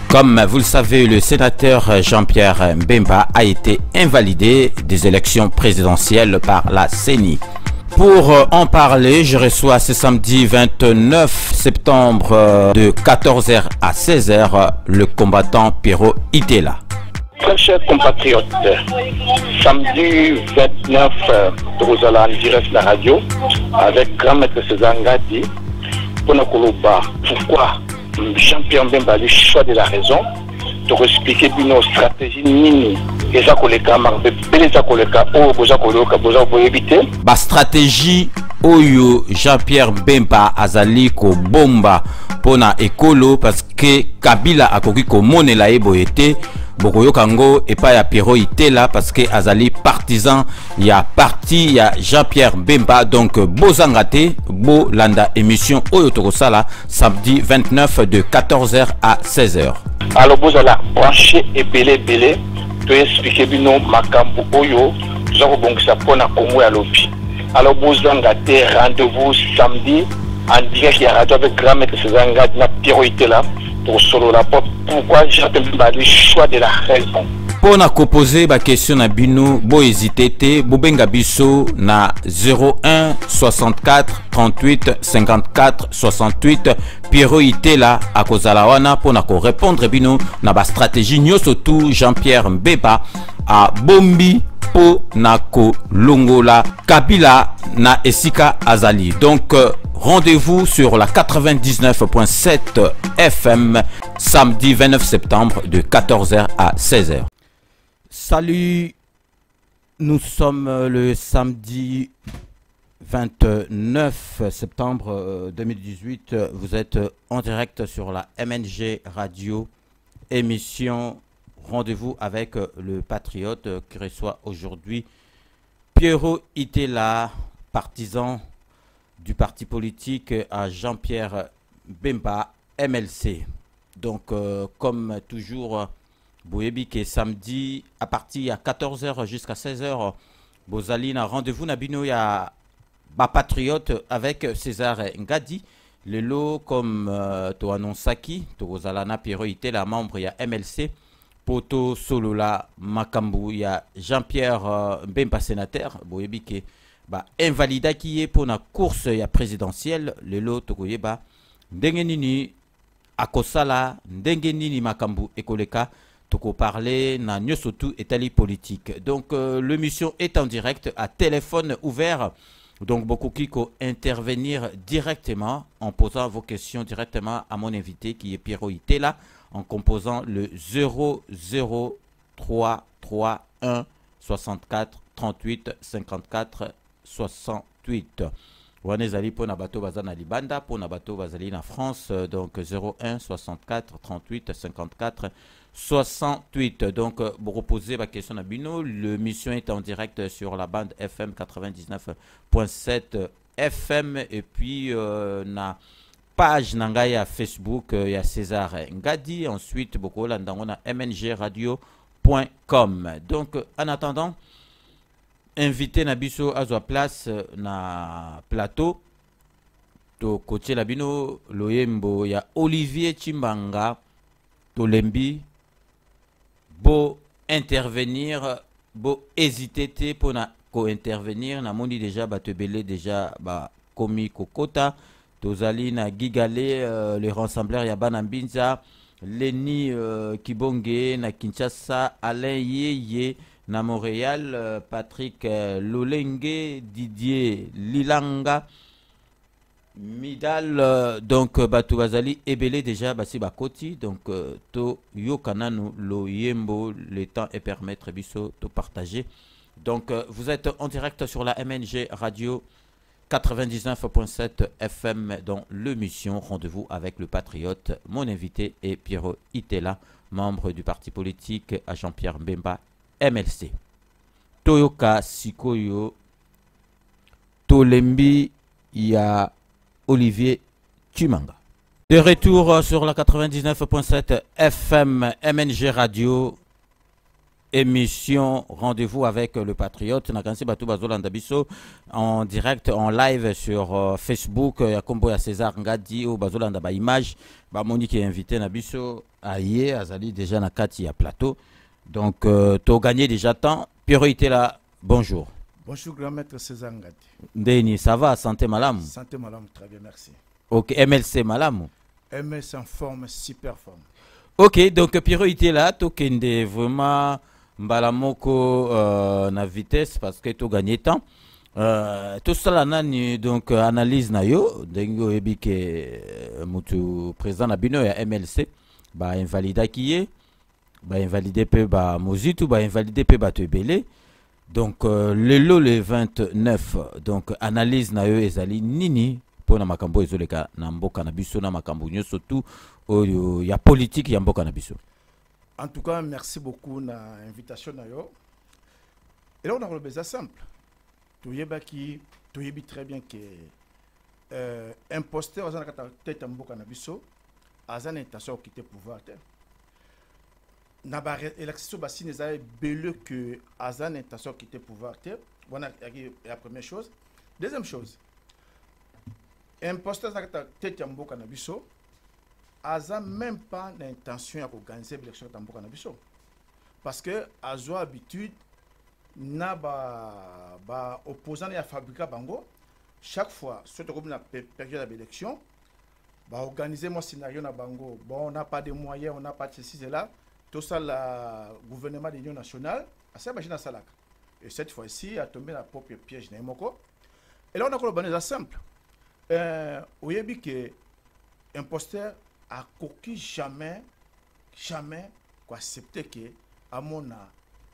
Comme vous le savez, le sénateur Jean-Pierre Mbemba a été invalidé des élections présidentielles par la CENI. Pour en parler, je reçois ce samedi 29 septembre de 14h à 16h le combattant Pierrot Itela. Très chers compatriotes, samedi 29, nous allons en direct la radio avec Grand Maître César Ngadi pour nous dire pourquoi Jean-Pierre Mbemba a le choix de la raison, pour expliquer nos stratégies nini et ça koleka marbe bele ça koleka o boza koloka boza pour éviter ba stratégie oyo Jean-Pierre Mbemba azali ko bomba pona ekolo parce que Kabila akoki ko monela eboyete bokoyo kango et pas ya Pierrot Itela parce que azali partisan ya parti ya Jean-Pierre Mbemba donc bozangate bo landa émission oyo tokosala samedi 29 de 14h à 16h. alors vous allez brancher et belé to expliquer bino makambo oyo zako bongisa pona komo ya lobi. Alors vous engagez rendez-vous samedi en direct ya radio avec Grand Maître César Ngadi na Pierrot Itela pour solo la pourquoi Jean-Pierre Mbemba le choix de la raison. Pour na poser ba question na bino bo hésiter bo benga biso na 01 64 38 54 68 Pierrot Itela akozala wana pour na ko répondre bino na ba stratégie nyoso tout Jean-Pierre Mbemba a bombi po na ko longola Kabila na esika azali. Donc rendez-vous sur la 99.7 FM samedi 29 septembre de 14h à 16h. Salut, nous sommes le samedi 29 septembre 2018. Vous êtes en direct sur la MNG Radio, émission Rendez-vous avec le Patriote qui reçoit aujourd'hui Pierrot Itela, partisan du parti politique à Jean-Pierre Mbemba, MLC. Donc, comme toujours, Boyebi qui est samedi à partir de 14h jusqu'à 16h, Bozali na rendez-vous na bino ya ba patriote avec César Ngadi. Le lot comme to annonsaki, to Ozalana Pierrot Itela, membre ya MLC, Poto Solola Makambu ya Jean-Pierre Mbemba sénateur, Boyebi qui ba invalida qui est pour la course ya présidentielle, le lot to koyeba ndenge nini akosala ndenge nini makambu ekoleka. Toko parler na nyosotu etali politique. Donc l'émission est en direct à téléphone ouvert. Donc beaucoup qui peut intervenir directement en posant vos questions directement à mon invité qui est Pierrot Itela en composant le 00331 64 38 54 68. Wanezali pour Nabato Bazana Libanda, pour Nabato Bazali en France, donc 01 64 38 54 68. Donc, vous reposez ma question à Bino. L'émission est en direct sur la bande FM 99.7 FM. Et puis, na page Nangaya Facebook, il y a César Ngadi. Ensuite, beaucoup là, on a mngradio.com. Donc, en attendant, invité Nabiso à sa place na plateau. To côté Labino, Loyembo, il y a Olivier Chimbanga, Tolembi. Beau intervenir, beau hésiter pour co-intervenir. Na mondi déjà batebele déjà ba komi kokota. Tozali na Gigale, le rassembleur Yabana Mbinza, Leni Kibonge na Kinshasa, Alain Yeye na Montréal, Patrick Lolenge, Didier Lilanga, Midal, donc Batou Bazali, Ebele déjà, Bassi Bakoti, donc to Yokananu, lo Yembo, le temps et permettre Bisso de partager. Donc vous êtes en direct sur la MNG Radio 99.7 FM dans l'émission Rendez-vous avec le Patriote. Mon invité est Pierrot Itela, membre du parti politique à Jean-Pierre Mbemba, MLC. Toyoka Sikoyo, Tolembi, il y a Olivier Chimanga. De retour sur la 99.7 FM MNG Radio émission Rendez-vous avec le Patriote. Nakansi Batou Bazolanda Biso en direct, en live sur Facebook. Ya Kombo ya César Ngadi ou Bazolanda ba image. Ba Moni qui est invité na Biso aye azali déjà na kati ya plateau. Donc tu as gagné déjà temps. Pierrot était là. Bonjour. Bonjour grand maître César Ngadi. Ndeni, ça va? Santé malam? Santé malam, très bien, merci. Ok, MLC malam? MLC en forme, super forme. Ok, donc Pierrot était là. Tu as vraiment Mbalamoko na vitesse parce que tu as gagné temps. Tout ça là, donc analyse na yo. Dengo ebi ke mutu président na bino ya MLC. Ba invalida qui est. Ba invalidé pe ba mozitu, ba invalidé pe ba tebele. Donc le lot le 29. Donc analyse na yo ezali nini pour na makambo ezoleka na mboka na biso na makambo nyoso surtout ya politique ya mboka na biso. En tout cas, merci beaucoup na invitation na yo. Et là on a le besoin simple. Tu yebi très bien que imposteur azana kata tête mboka na biso azana intention quitter pouvoir te. Na ba élection basine ezali belé que azana intention quitter pouvoir te. Voilà la première chose. Deuxième chose. Imposteur azana kata tête mboka na biso aza même pas l'intention d'organiser l'élection de Mboka Nabiso. Parce que azo habitude na ba opposant ya fabriquer bango chaque fois surtout comme la période d'élection ba organiser mon scénario na bango bon on n'a pas de moyens on n'a pas de ceci et là tout ça le gouvernement de l'Union nationale a ça imagine ça là et cette fois-ci a tombé dans propre piège na moko et là on a encore le bon simple oyebi que imposteur a coquille jamais accepter que amona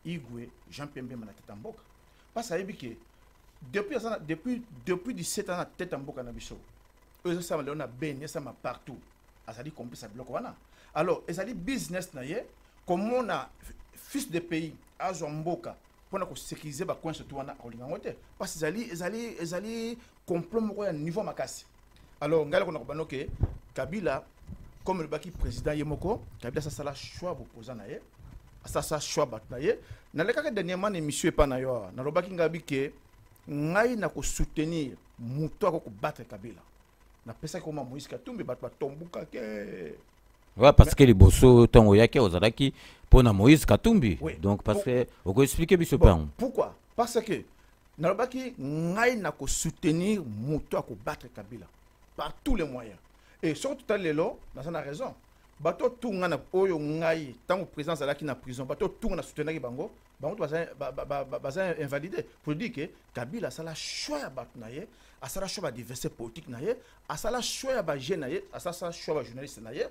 Igwe Jean-Pierre Mbemba na tête en boka parce que depuis 17 ans na tête en boka na biso eux ça on a baigné ça ma partout azali complice bloc wana alors ezali business na ye comme on a fils de pays azo mboka pour na sécuriser ba coin surtout wana olinga ngote parce ezali complot moko ya niveau makasi alors ngala ko na bano que Kabila comme le baki président Yemoko, Kabila ça la choix opposant na ye, ça choix bat na ye. Na le cas dernièrement émission pas na yo, na le baki ngabi ke ngai na ko soutenir muto ko battre Kabila. Na pesa ko Moïse Katumbi bat tombuka ke. Ouais parce que les bosso tongo yake ozalaki pour na Moïse Katumbi. Oui. Donc parce que on peut expliquer biso pas. Pourquoi? Parce que na le baki ngai na ko soutenir muto ko battre Kabila par tous les moyens. Et surtout tout à l'heure, on a raison. Bato tout ngana oyo ngai tant président zalaki na prison, bato tout ngana soutenir bango, bango baza invalidé pour dire que Kabila ça la choix ya bato na ye, a ça la choix ba diversité politique na ye, a ça la choix ya ba jeune na ye, a ça la choix ba journaliste na ye,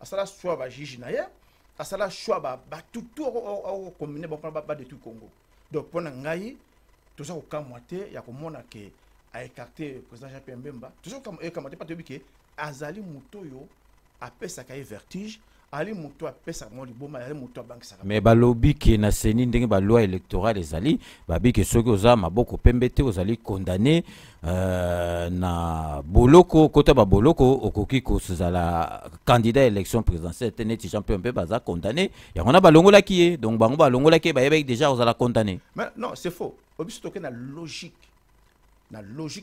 a ça la choix ba juge na ye, a ça la choix ba tout au combiné ba de tout Congo. Donc pour ngai tout ça au kamwate ya ko mona ke a écarté président Jean-Pierre Mbemba, tout ça comme kamwate pas de que azali mutoyo apesa ka vertige ali muto apesa mo liboma ali muto banque ça mais balobi ki na seni ndenge ba loi électorale ezali babi ke soki oza maboko pembete ozali condamné na boloko kota ba boloko okoki ko sezala candidat à élection présidentielle teneti Jean-Pierre Mbemba baza condamné ya on a balongola ki e donc bango balongola ki ba yebek déjà ozala condamné mais non c'est faux obiso toke na logique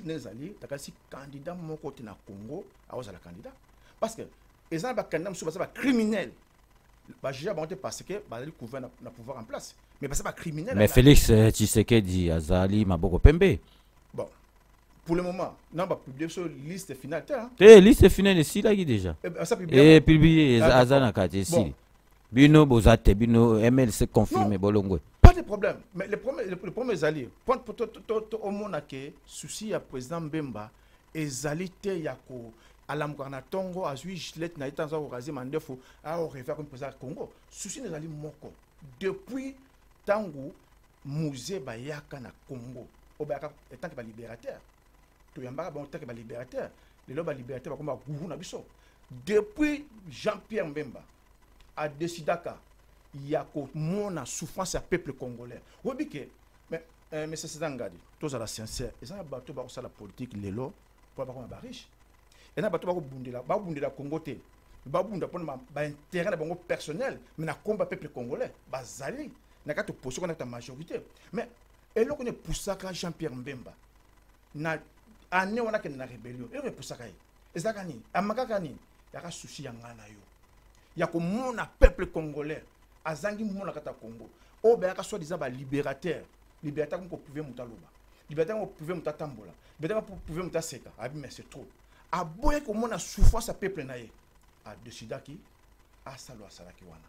nezali takasi candidat mon côté na Congo a osala candidat parce que les gens ba candidat musu ba criminel ba juge ba parce que ba ali gouverner na pouvoir en place mais ba criminel mais Félix Tshisekedi azali maboko pembe bon pour le moment non ba publier sur liste finale liste finale ici là déjà et publier azana kati ici bino bozate bino MLC confirmé bolongo. Pas de problème. Mais le premier allié, pour au monde que souci à président Mbemba ezalité yako alamkana tongo azui gilet na itanza ko razi mandefo a o refaire comme président Congo. Souci les alliés moko depuis tango musée bayaka na Congo. Obaka étant que ba libérateur. To yamba ba tant que ba libérateur. Les loba libérateur ba comme gouvou na biso. Depuis Jean-Pierre Mbemba a décidé qu'il y a une souffrance à peuple congolais. Oui, mais c'est Ngadi, tous à la sincère. Et ça, bateau va la politique, les lois, pour avoir un riche. Et là, bateau va bounder la Congo, va bounder pour un intérêt personnel, mais na combat peuple congolais, bazali. n'a qu'à te poser qu'on a ta majorité. Mais, et là, on est poussé à Jean-Pierre Mbemba. Na année on a que na rébellion. Et on est poussé à et ça gani. Amaka gani. Il y a un souci y a ngana yo. Il y a comme mon peuple congolais. Azangi mon kata Congo. Oh ben soit disant ba libérateur. Libérateur qu'on pouvait mutaloba. Libérateur qu'on pouvait mutatambola. Libérateur qu'on pouvait mutaseka. Abi mais c'est trop. A boye comme on a souffrance à peuple naïe. A décider qui a salo a salaki wana.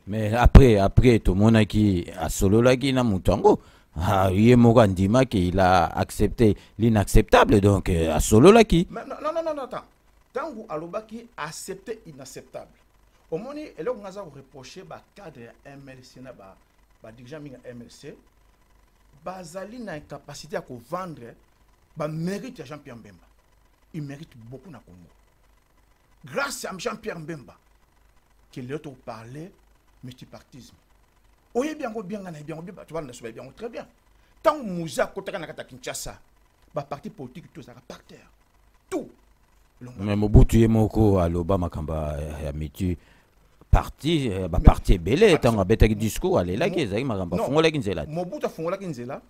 Mais après tout le monde qui a solo là qui na mutango. Ah, Ndima qui il a accepté l'inacceptable donc à solo là qui. Non attends. Tango alobaki accepté inacceptable. Au moment et là on a reproché ba cadre MLC na ba dirigeant minga MLC bazali na incapacité à ko vendre ba mérite à Jean-Pierre Mbemba. Il mérite beaucoup na Congo. Grâce à Jean-Pierre Mbemba qui l'autre parlait multipartisme. Oye bien tu vois bien très bien. Tant Moussa kotaka na kata Kinshasa ba parti politique tout ça par terre. Tout. Mais Mobutu yemoko aloba makamba ya mitu parti ba parti belé tant abeta ki discours ale la ki ezaki makamba fongola ki nzela. Mobutu fongola ki nzela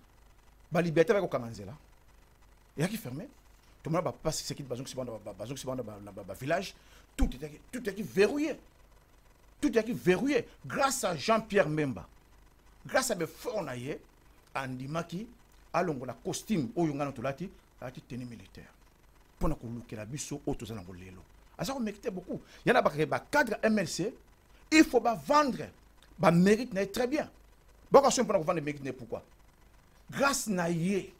ba liberté ba ko kanzela. Ya ki fermé. Tout le monde va passer ce qui bazon ba village tout est verrouillé. Tout est verrouillé grâce à Jean-Pierre Mbemba. Grâce à mes fornaye andimaki alongo na costume oyunga tolati ati tenue militaire. Pour na koluka la biso autoza na bolelo. Asa ko mérite beaucoup. Il y en a ba cadre MLC, il faut ba vendre ba mérite na très bien. Boko son pour vendre mérite pourquoi? Grâce na ye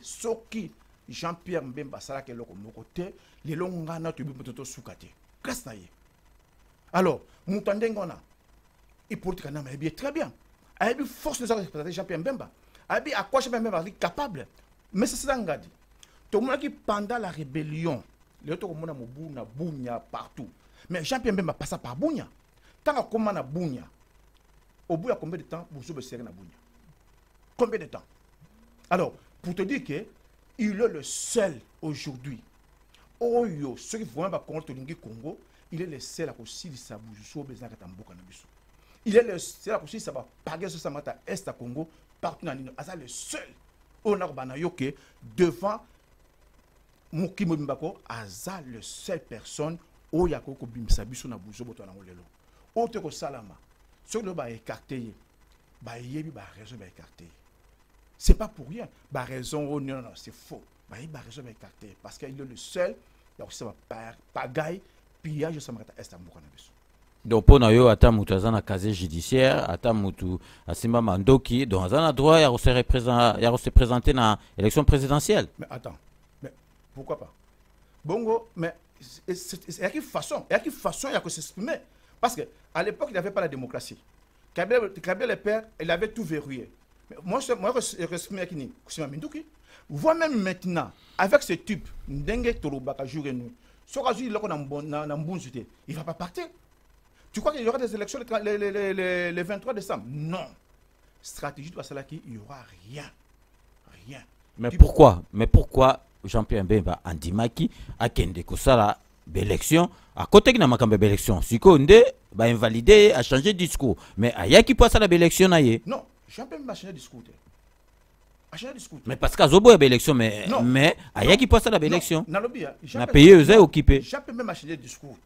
soki Jean-Pierre Mbemba sala ke loko mokote le longa na to bi pototo sukate. Grâce na ye. Alors, Moutandengona, il politique na mais bien très bien. A eu force de représenter Jean-Pierre Mbemba. A eu à quoi Jean-Pierre Mbemba est capable. Mais c'est ça ngadi. Tout le monde qui pendant la rébellion, les autres monde na Bunya partout. Mais Jean-Pierre Mbemba passa par Bunya. Tant que comment na Bunya. Au bout de combien de temps vous avez serré na Bunya? Combien de temps? Alors, pour te dire que il est le seul aujourd'hui. Oyo, ceux qui vont pas contre le Congo, il est le seul à aussi de sa bouche besoin de tamboka na biso. Il est le seul à aussi ça va paguer ce samata est à Congo partout dans le asa le seul on a bana yoke devant Mukimo Bimbako asa le seul personne o yako ko bimsa biso na bouche boto na ngolelo. O te ko salama. Ce que ba écarté ba yebi ba raison ba écarté. C'est pas pour rien. Ba raison oh non c'est faux. Ba raison ba écarté parce qu'il est le seul il y a aussi ça va pagaille pillage samata est à Mukana biso. Donc pour nous ata mutu azana casier judiciaire ata mutu asimba mandoki donc azana droit ya se présenter na élection présidentielle. Mais attends. Mais pourquoi pas? Bongo mais il y a quelle façon il y a que s'exprimer parce que à l'époque il n'y avait pas la démocratie. Kabila le père il avait tout verrouillé. Mais moi je respecte qui ni kusima minduki. Vois même maintenant avec ce type ndenge tolobaka jour et nuit. Sokazu il na mbunzute, il va pas partir. Tu crois qu'il y aura des élections le 23 décembre? Non. Stratégie de Wassalaki, il n'y aura rien. Rien. Mais pourquoi Jean-Pierre Mbemba Andimaki a kende kosala l'élection à côté de la élection? Si Konde va invalider, a changé de discours. Mais il y a qui passe à la élection? Non, Jean-Pierre Mbemba a changé de discours. Mais parce qu'à Zobo, il y a une élection, mais il y a qui passe à la élection? On a payé aux occupés. Jean-Pierre Mbemba a changé de discours.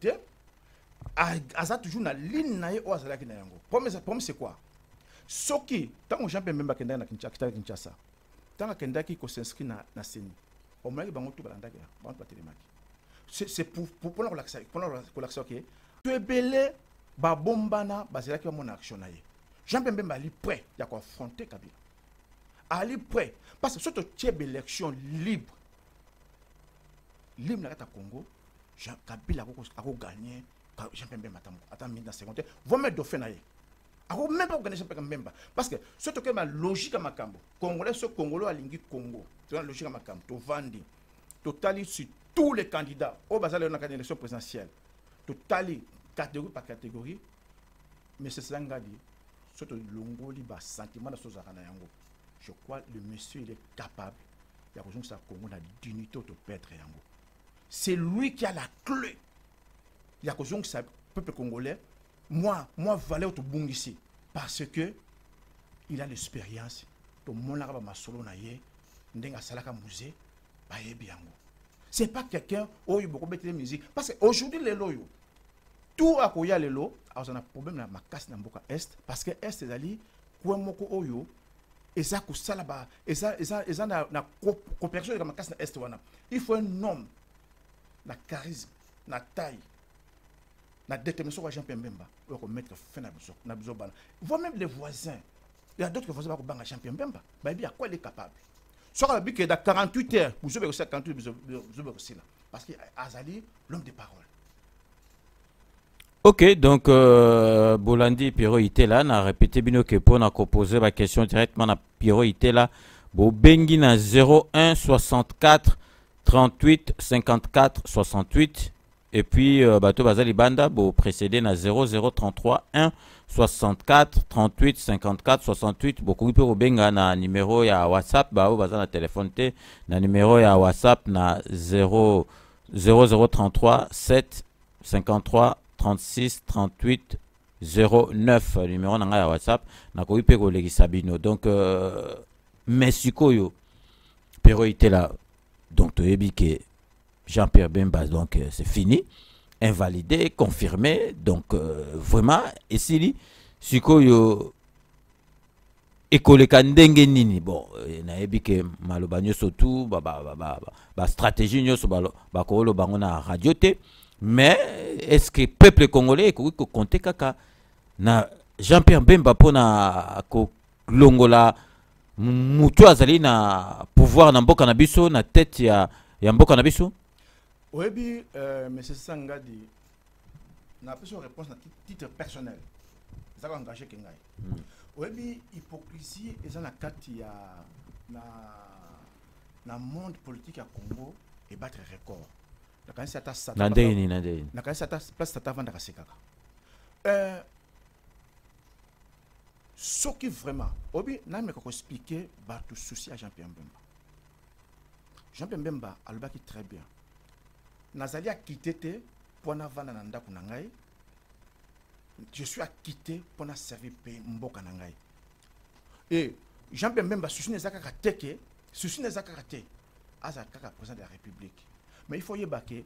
Aza toujours na ligne na ye o azalaki na yango. Problème c'est quoi? Soki tant Jean-Pierre Mbemba kenda na Kinshasa. Tant kendaki ko s'inscrit na CENI. Au moins bango tout balandaki bango batelemaki. C'est pour la relaxation OK. Tu es belé ba bombana bazalaki ba mon action na ye. Jean-Pierre Mbemba ali prêt ya ko affronter Kabila. Ali prêt parce que surtout tu es élection libre na Congo, Jean Kabila a gagné. Jean-Pierre Mbemba attends dans secondaire vous mettre dauphin na ye ako même pas organiser Jean-Pierre Mbemba parce que surtout que ma logique à makambo congolais ce congolais alingi Congo c'est la logique à makambo to vandi totali sur tous les candidats au bazal na élection présidentielle totali catégorie par catégorie mais c'est ça ngadi surtout longoli ba sentiment de sozaka na yango je crois le monsieur il est capable ya ko ça Congo na dignité to perdre yango c'est lui qui a la clé. Il y a que le peuple congolais moi Valère to bungisi parce que il a l'expérience to monaka ba masolo na ye ndenga salaka musée ba yebiango. C'est pas quelqu'un oh il beaucoup mettre musique parce que aujourd'hui les loyo tout a koya lelo a un problème na makasi na mboka est parce que est ezali kwa moko oyo eza ko sala ba eza na coopération de makasi na est wana. Il faut un homme na charisme na taille na détermination à Jean-Pierre Mbemba pour mettre fin à besoin bana. Voire même les voisins. Il y a d'autres voisins qui vont Jean-Pierre Mbemba. Bah bien à quoi il est capable. Soit la que dans 48 heures, vous avez aussi 48 vous aussi là parce que Azali l'homme de parole. OK, donc Bolandi Piro Itela na répété bino que pour na poser la question directement na Piro Itela bo bengi na 01 64 38 54 68 et puis bato bazali banda bo précédé na 0033 1 64 38 54 68 beaucoup pe benga na numéro ya WhatsApp ba baza na téléphone te na numéro ya WhatsApp na 0033 7 53 36 38 09 numéro na ya WhatsApp na ko pe ko legisa bino donc Mesikoyo Pero Itela donc tu es que Jean-Pierre Mbemba donc c'est fini invalidé confirmé donc vraiment ici Sikoyo ekoleka ndenge nini bon na yebi ke maloba nyoso tout ba stratégie nyoso ba ko lo bango na radio te mais est-ce que peuple congolais ko compter kaka na Jean-Pierre Mbemba pona ko longola mutu azali na pouvoir na mboka na biso na tête ya mboka na biso? Oui, monsieur Sangadi n'a pas une réponse à titre personnel. Ça va engager Kengai. Oui, hypocrisie est dans la carte na monde politique à Congo et battre record. Quand c'est à ça. Nandeni. Quand c'est à place ça t'avant d'Akasekaka. Ce qui vraiment, obi n'a même qu'à expliquer bah tout souci à Jean-Pierre Mbemba. Jean-Pierre Mbemba a le bac très bien. Nazali a quitté pour na vana nanda kunangai. Je suis acquitté pour na servir pays mboka nangai. Et Jean-Pierre Mbemba souci nezaka kateke, souci nezaka kate. Azaka président de la République. Mais il faut y baquer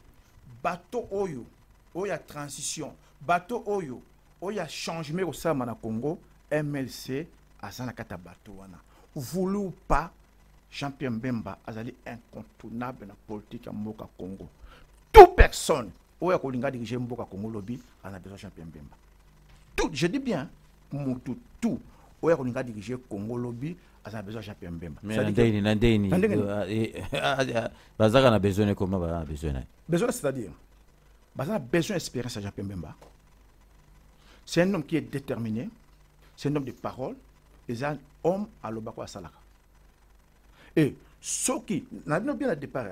bateau oyo, oya transition, bateau oyo, oya changement au sein na Congo. MLC azana kata bato wana voulu ou pas Jean-Pierre Mbemba azali incontournable na politique ya mboka Congo. Toute personne oya kolinga diriger mboka Congo lobby a besoin Jean-Pierre Mbemba. Tout, je dis bien tout oya kolinga diriger Congo lobby a besoin Jean-Pierre Mbemba. Mais nandeni bazaka na besoin comment ba besoin c'est-à-dire bazana besoin d'expérience à Jean-Pierre Mbemba. C'est un homme qui est déterminé. C'est un homme de parole, et un homme à l'obako à Salaka. Et ce qui, n'a bien à départ,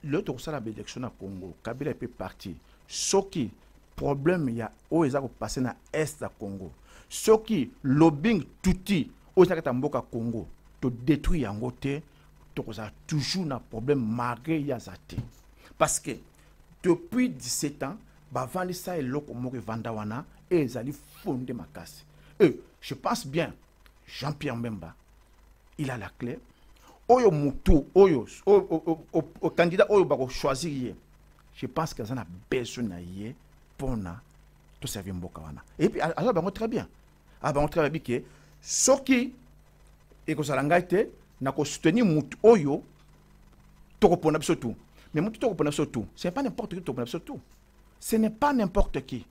l'autre ça la élection à Congo, Kabila est parti. Ce qui, problème, il y a, où ils ont passé dans l'Est à Congo. Ce qui, lobbying touti, où ils ont à Congo, te détruit en côté, tu as toujours un problème malgré Yazate. Parce que, depuis 17 ans, Bavandi ça et l'autre comme Vandawana, et ils allaient fonder ma casse. Je pense bien, Jean-Pierre Mbemba, il a la clé. Oyo Moutou, Oyo, au candidat Oyo Bako choisir, je pense qu'il a besoin de pour tout servir Mbokawana. Et puis, alors, très bien. Alors, très bien que ce qui est que ça l'a été, n'a qu'à soutenir Moutou Oyo, Tokopona surtout. Mais Moutou Tokopona surtout, ce n'est pas n'importe qui Tokopona surtout. Ce n'est pas n'importe qui.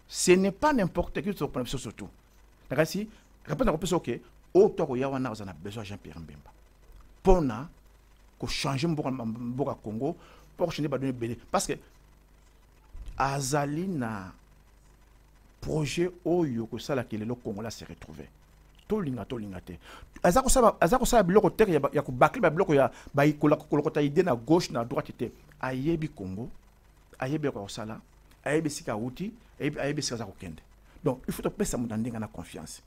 Ce n'est pas n'importe qui qui se surtout. D'accord, si, répondre à la que autant qu'il y a besoin de Jean-Pierre Mbemba. Pour changer le Congo, pour changer le BD. Parce que Azali na projet Oyo que ça là que le Congo s'est retrouvé. Tout l'ingate. Azako ça bloc terre ya ko bakli ba bloc ya ba kolokota idée na gauche na droite était ayebi Congo, ayebi ko sala. Donc il faut te passer à confiance.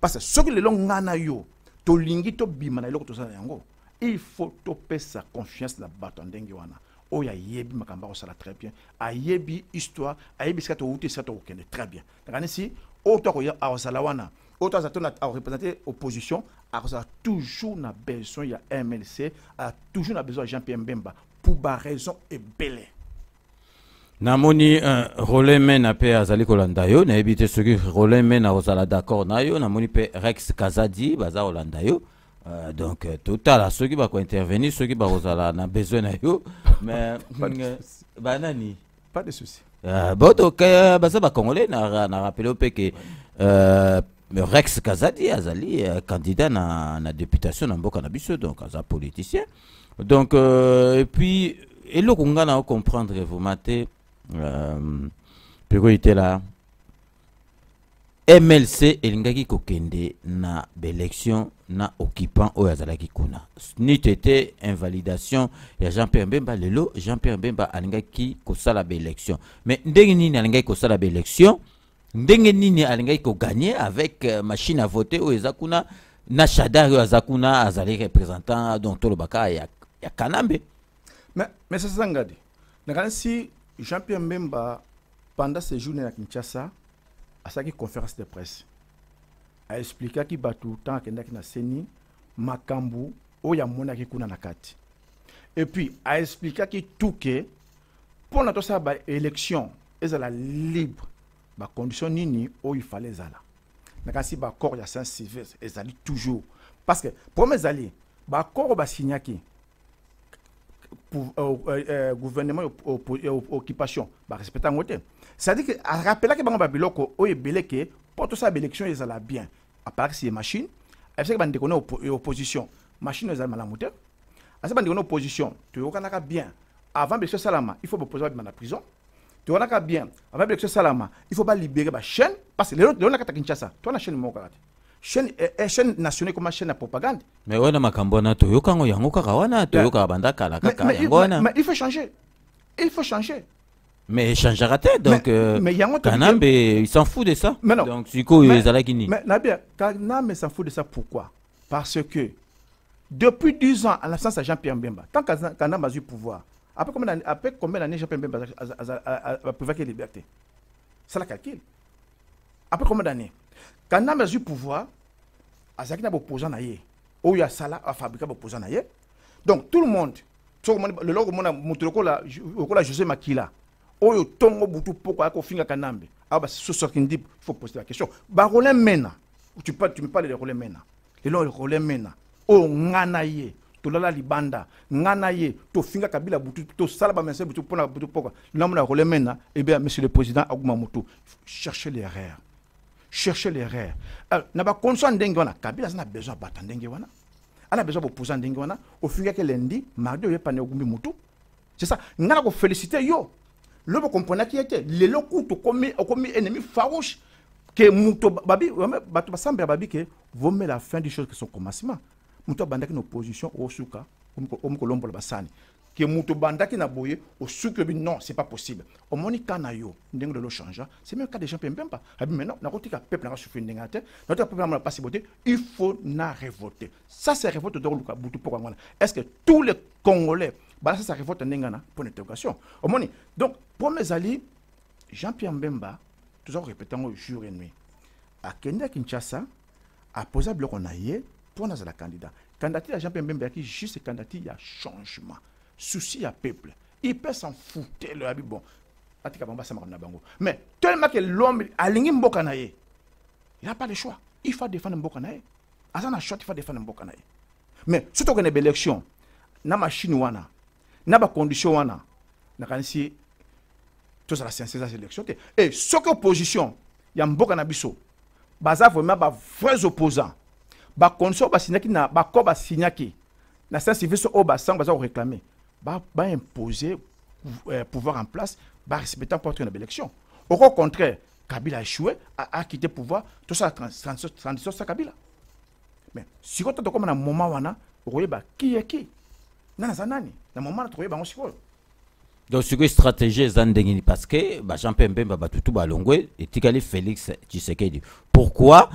Parce que ce que les longs ngana yo, to lingi to bima na loko to sa yango, il faut te passer confiance la bato ndenge wana. oh ya yebi makamba ko sala très bien a yebi histoire a yebi skato outé skato okende très bien ngani si auto ko ya awsala wana auto za tona a représenter opposition a toujours na besoin ya MLC a toujours na besoin Jean-Pierre Mbemba pour ba raison et belle namoni relais men ape azali kolanda yo na ebite soki relais men na ozala d'accord na yo namoni pe Rex Kazadi baza olanda yo donc total ceux qui va intervenir ceux qui va ozala na besoin na yo mais banani pas de souci bon donc baza ba congolais na rappeler pe que Rex Kazadi azali candidat na députation na mboka na biso donc aza politicien donc et puis eloko nga na comprendre vous maté était là MLC elingaki kokende na élection na occupant o yazalaki kuna ni tete invalidation ya Jean-Pierre Mbemba lelo Jean-Pierre Mbemba alingaki kosala ba élection mais ndenge nini alingaki kosala ba élection ndenge nini alingaki ko gagner avec machine à voter o ezakuna na Shadari o azakuna azali représentant donc to lobaka ya Kanambe mais ça sangadi na si Jean-Pierre Mbemba pendant ses journées à Kinshasa à sa conférence de presse a expliqué ki batu tant que na seni makambu o ya mona ki kuna nakati et puis a expliqué ki tout que pour notre ça ba élection ezala libre ba condition nini o il fallait zala na si ba corps ya saint civil ezali toujours parce que pour mes alliés ba corps ba signaki pour gouvernement occupation ba respecter ngote c'est-à-dire que a rappeler que ba biloko o ebele que pour tout ça élection ezala bien à part si machine est ce que bande kono opposition machine ezala malamuté à ce bande kono opposition tu okanaka bien avant l'élection salama il faut opposer na prison tu okanaka bien avant l'élection salama il faut pas libérer ba chaîne parce que le na kata Kinshasa tu na chaîne moko kata chaîne nationale comme chaîne de propagande mais wana makambo na to yokango yango kaka wana to yoka banda kala kaka yango wana mais il faut changer mais changera tête donc Kanambe il s'en fout de ça mais non. donc siko ezalaki mais Nabia Kanambe s'en fout de ça pourquoi parce que depuis 10 ans à l'absence de Jean-Pierre Mbemba tant que Kanambe a eu pouvoir après combien d'années Jean-Pierre Mbemba a pouvoir que liberté c'est la calcul après combien d'années Kanambe a eu pouvoir azaki na opposant na ye o ya sala a fabriquer opposant na ye donc tout le monde le logo mona mutoko la José Makila oyo tongo butu poko ako finga Kanambe aba so kindi il faut poser la question ba relais mena tu me parles de relais mena le relais mena o ngana ye to lala libanda ngana ye to finga Kabila butu to sala ba mense butu pona butu poko namona relais mena et bien monsieur le président Aguma Moto chercher l'erreur na ba condition ndenge wana Kabila a besoin battre ndenge wana a besoin de poser ndenge wana au finga que lundi mardi yo pané Ogumbi Moto c'est ça ngana ko féliciter yo le comprenait qui était les locaux comme ennemi farouche que Mouto Babi batu basambe babi que vaut mieux la fin des choses que son commencement Mouto banda qui opposition au souka comme Colombo le basani que Mouto banda qui na boyé au souka non c'est pas possible au monika na yo ndenge de lo changer c'est même cas des gens même pas maintenant na kotika peuple na souffrir ndengate notre peuple na pas possibilité il faut na révolter ça c'est révolte de Luka Butu pour ngana est-ce que tous les Congolais bah ça révolte ndengana pour l'interrogation au moni donc pour mes alliés Jean-Pierre Mbemba toujours répétant au jour et nuit à Kenya Kinshasa a posé bloc on aille pour nous la candidat Jean-Pierre Mbemba qui juste candidat il y a changement souci à peuple il peut s'en foutre le habit bon atika bamba ça na bango mais tellement que l'homme alingi mboka na ye il n'a pas le choix il faut défendre mboka na ye azana shot il faut défendre mboka na ye mais surtout qu'on est élection na machine wana na ba condition wana na kanisi tout ça la science des élections et ce que opposition ya mboka na biso baza vraiment ba vrais opposants ba condition ba signaki na ba ko ba signaki na science civile au ba sang baza réclamer ba imposer pouvoir en place ba respecter porte une élection au contraire Kabila a échoué a quitté pouvoir tout ça transition ça Kabila mais si quand comme na moment wana royeba qui est qui na zanani na moment na royeba on siko donc c'est une stratégie zandengini parce que Jean-Pierre Mbemba batutu balongwe et tikali Félix Tshisekedi pourquoi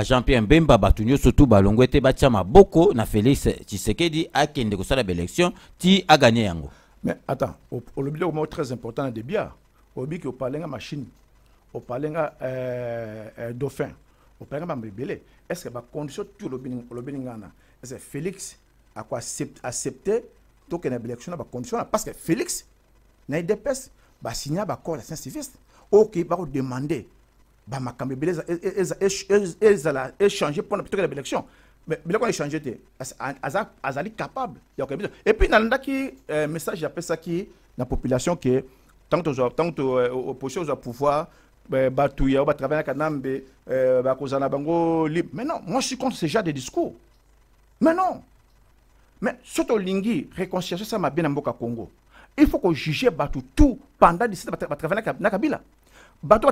Jean-Pierre Mbemba batunyo surtout balongwe te batia maboko na Félix Tshisekedi a kende ko sala élection ti a gagné yango Mais attends, au lobby au mot très important de bière. Au lobby au parler machine, au parler dauphin, au parler mbélé. Est-ce que ba condition tout le lobby ngana? Est-ce que Félix a quoi accepter donc une élection ba condition parce que Félix n'a eu DPS ba signer ba corps d'ancien civiliste. OK, ba demander ba makambe belé échanger pour plutôt que l'élection. Mais il a échangé, azali capable. Et puis, dans le message, j'appelle ça qui la population qui est tant que l'opposition au pouvoir, batouiller, va travailler avec Nambe, va causer la bango libre. Mais non, moi je suis contre ce genre de discours. Mais non. Mais surtout lingui réconciliation ça m'a bien en Boka Congo. Il faut qu'on juge batou tout pendant 17 va travailler avec Nakabila. Batou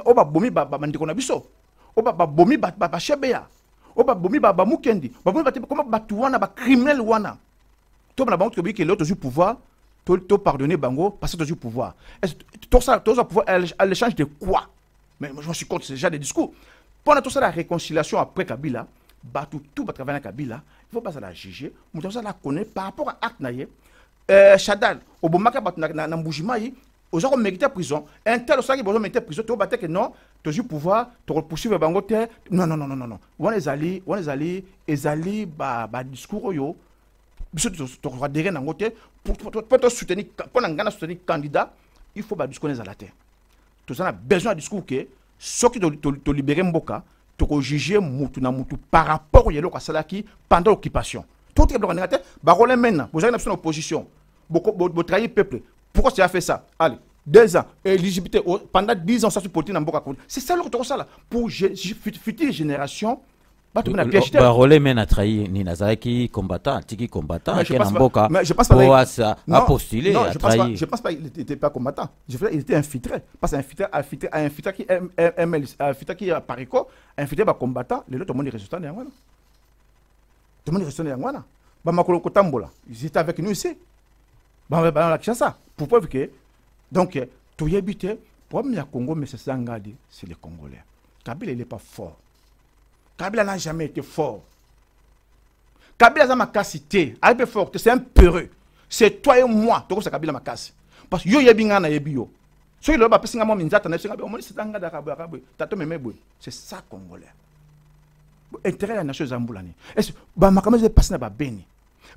oba bomi ba mandiko na biso. Oba bomi ba shebeya. Oba bomi ba mukendi ba bomi ba comment batu wana ba criminel wana to na banque que l'autre du pouvoir to pardonner bango parce que tu pouvoir tout ça pouvoir à l'échange de quoi? Mais moi je suis contre ce genre de discours. Pendant tout ça la réconciliation après Kabila batu tout ba travailler Kabila il faut pas ça la juger mais ça la connaître par rapport à acte naie Chadal obomaka batu na mbujimai aux gens mérité prison un tel aussi qui besoin mérité prison to battre que non toujours pouvoir te poursuivre bango te non on les alliés ezali ba discours yo biso to adhérer na ngote pour soutenir pour ngana soutenir candidat il faut ba discours les ala te tout ça a besoin de discours que ceux qui to libérer mboka to juger mutu na mutu par rapport yelo ka salaki pendant l'occupation tout est bloqué ngate ba rôle maintenant vous avez une opposition beaucoup trahir peuple. Pourquoi tu as fait ça? Allez, 2 ans, éligibilité, pendant 10 ans, ça se politique dans beaucoup. C'est ça le retour, ça là. Pour future génération, Barolé mène à trahir ni Nazaraki combattant, Tiki combattant, qui est en Boka, pour à postuler, à trahir. Je pense pas qu'il n'était pas combattant. Il était infiltré. Parce qu'infiltré qui est parico, infiltré par combattant, les autres, tout le monde est résistant de Yangwana. Tout le monde est résistant de Yangwana. Bamakolo Kotambola, ils étaient avec nous ici. Ça pour preuve que donc tout y habité problème ya Congo mais c'est ça ngadi c'est les Congolais. Kabila il est pas fort. Kabila n'a jamais été fort. Kabila a ma capacité, il est fort, c'est un peureux. C'est toi et moi, donc ça Kabila ma casse. Parce que yo yebinga na yebio. So il va passer ngamo minzata na singa on c'est ngada kabwe. Tato memebwe. C'est ça Congolais. Intérêt la nation zambulani. Est-ce ba makameze passer na ba beni.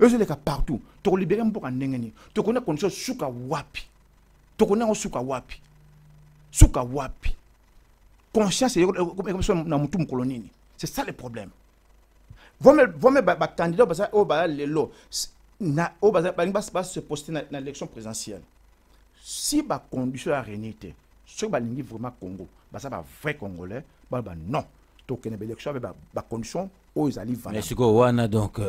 Eux les cas partout. Tu libérer un peu en n'engagé. Tu connais condition suka wapi. Tu connais suka wapi. Suka wapi. Conscience comme na mutu mkolonini. C'est ça le problème. Vous-même ba candidat baza o ba lelo na o baza ba se poster na l'élection présidentielle. Si ba condition à réunité, ce ba lingi vraiment Congo, ba ça ba vrai congolais, ba non. Donc une élection avec ba condition aux alliés. Mais si quoi wana donc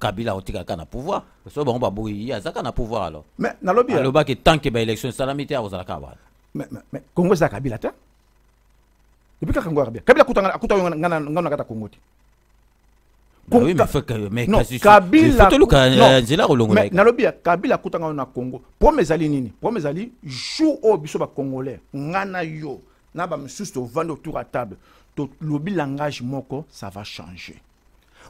Kabila otika kana pouvoir. So bon ba boui ya zaka na pouvoir alors. Mais na lobby. Alors ba que tant que ba élection salamité aux ala kabala. Mais Congo ça Kabila ta. Depuis quand Congo Kabila kuta ngana kata Congo ti. Oui mais fait que mais Kabila faut luka nzela kolongo. Mais na lobby Kabila kuta ngana Congo. Pour mes alliés nini? Pour mes alliés jour au biso ba congolais ngana yo na ba msusu to vendre autour à table. Tout le langage moko ça va changer.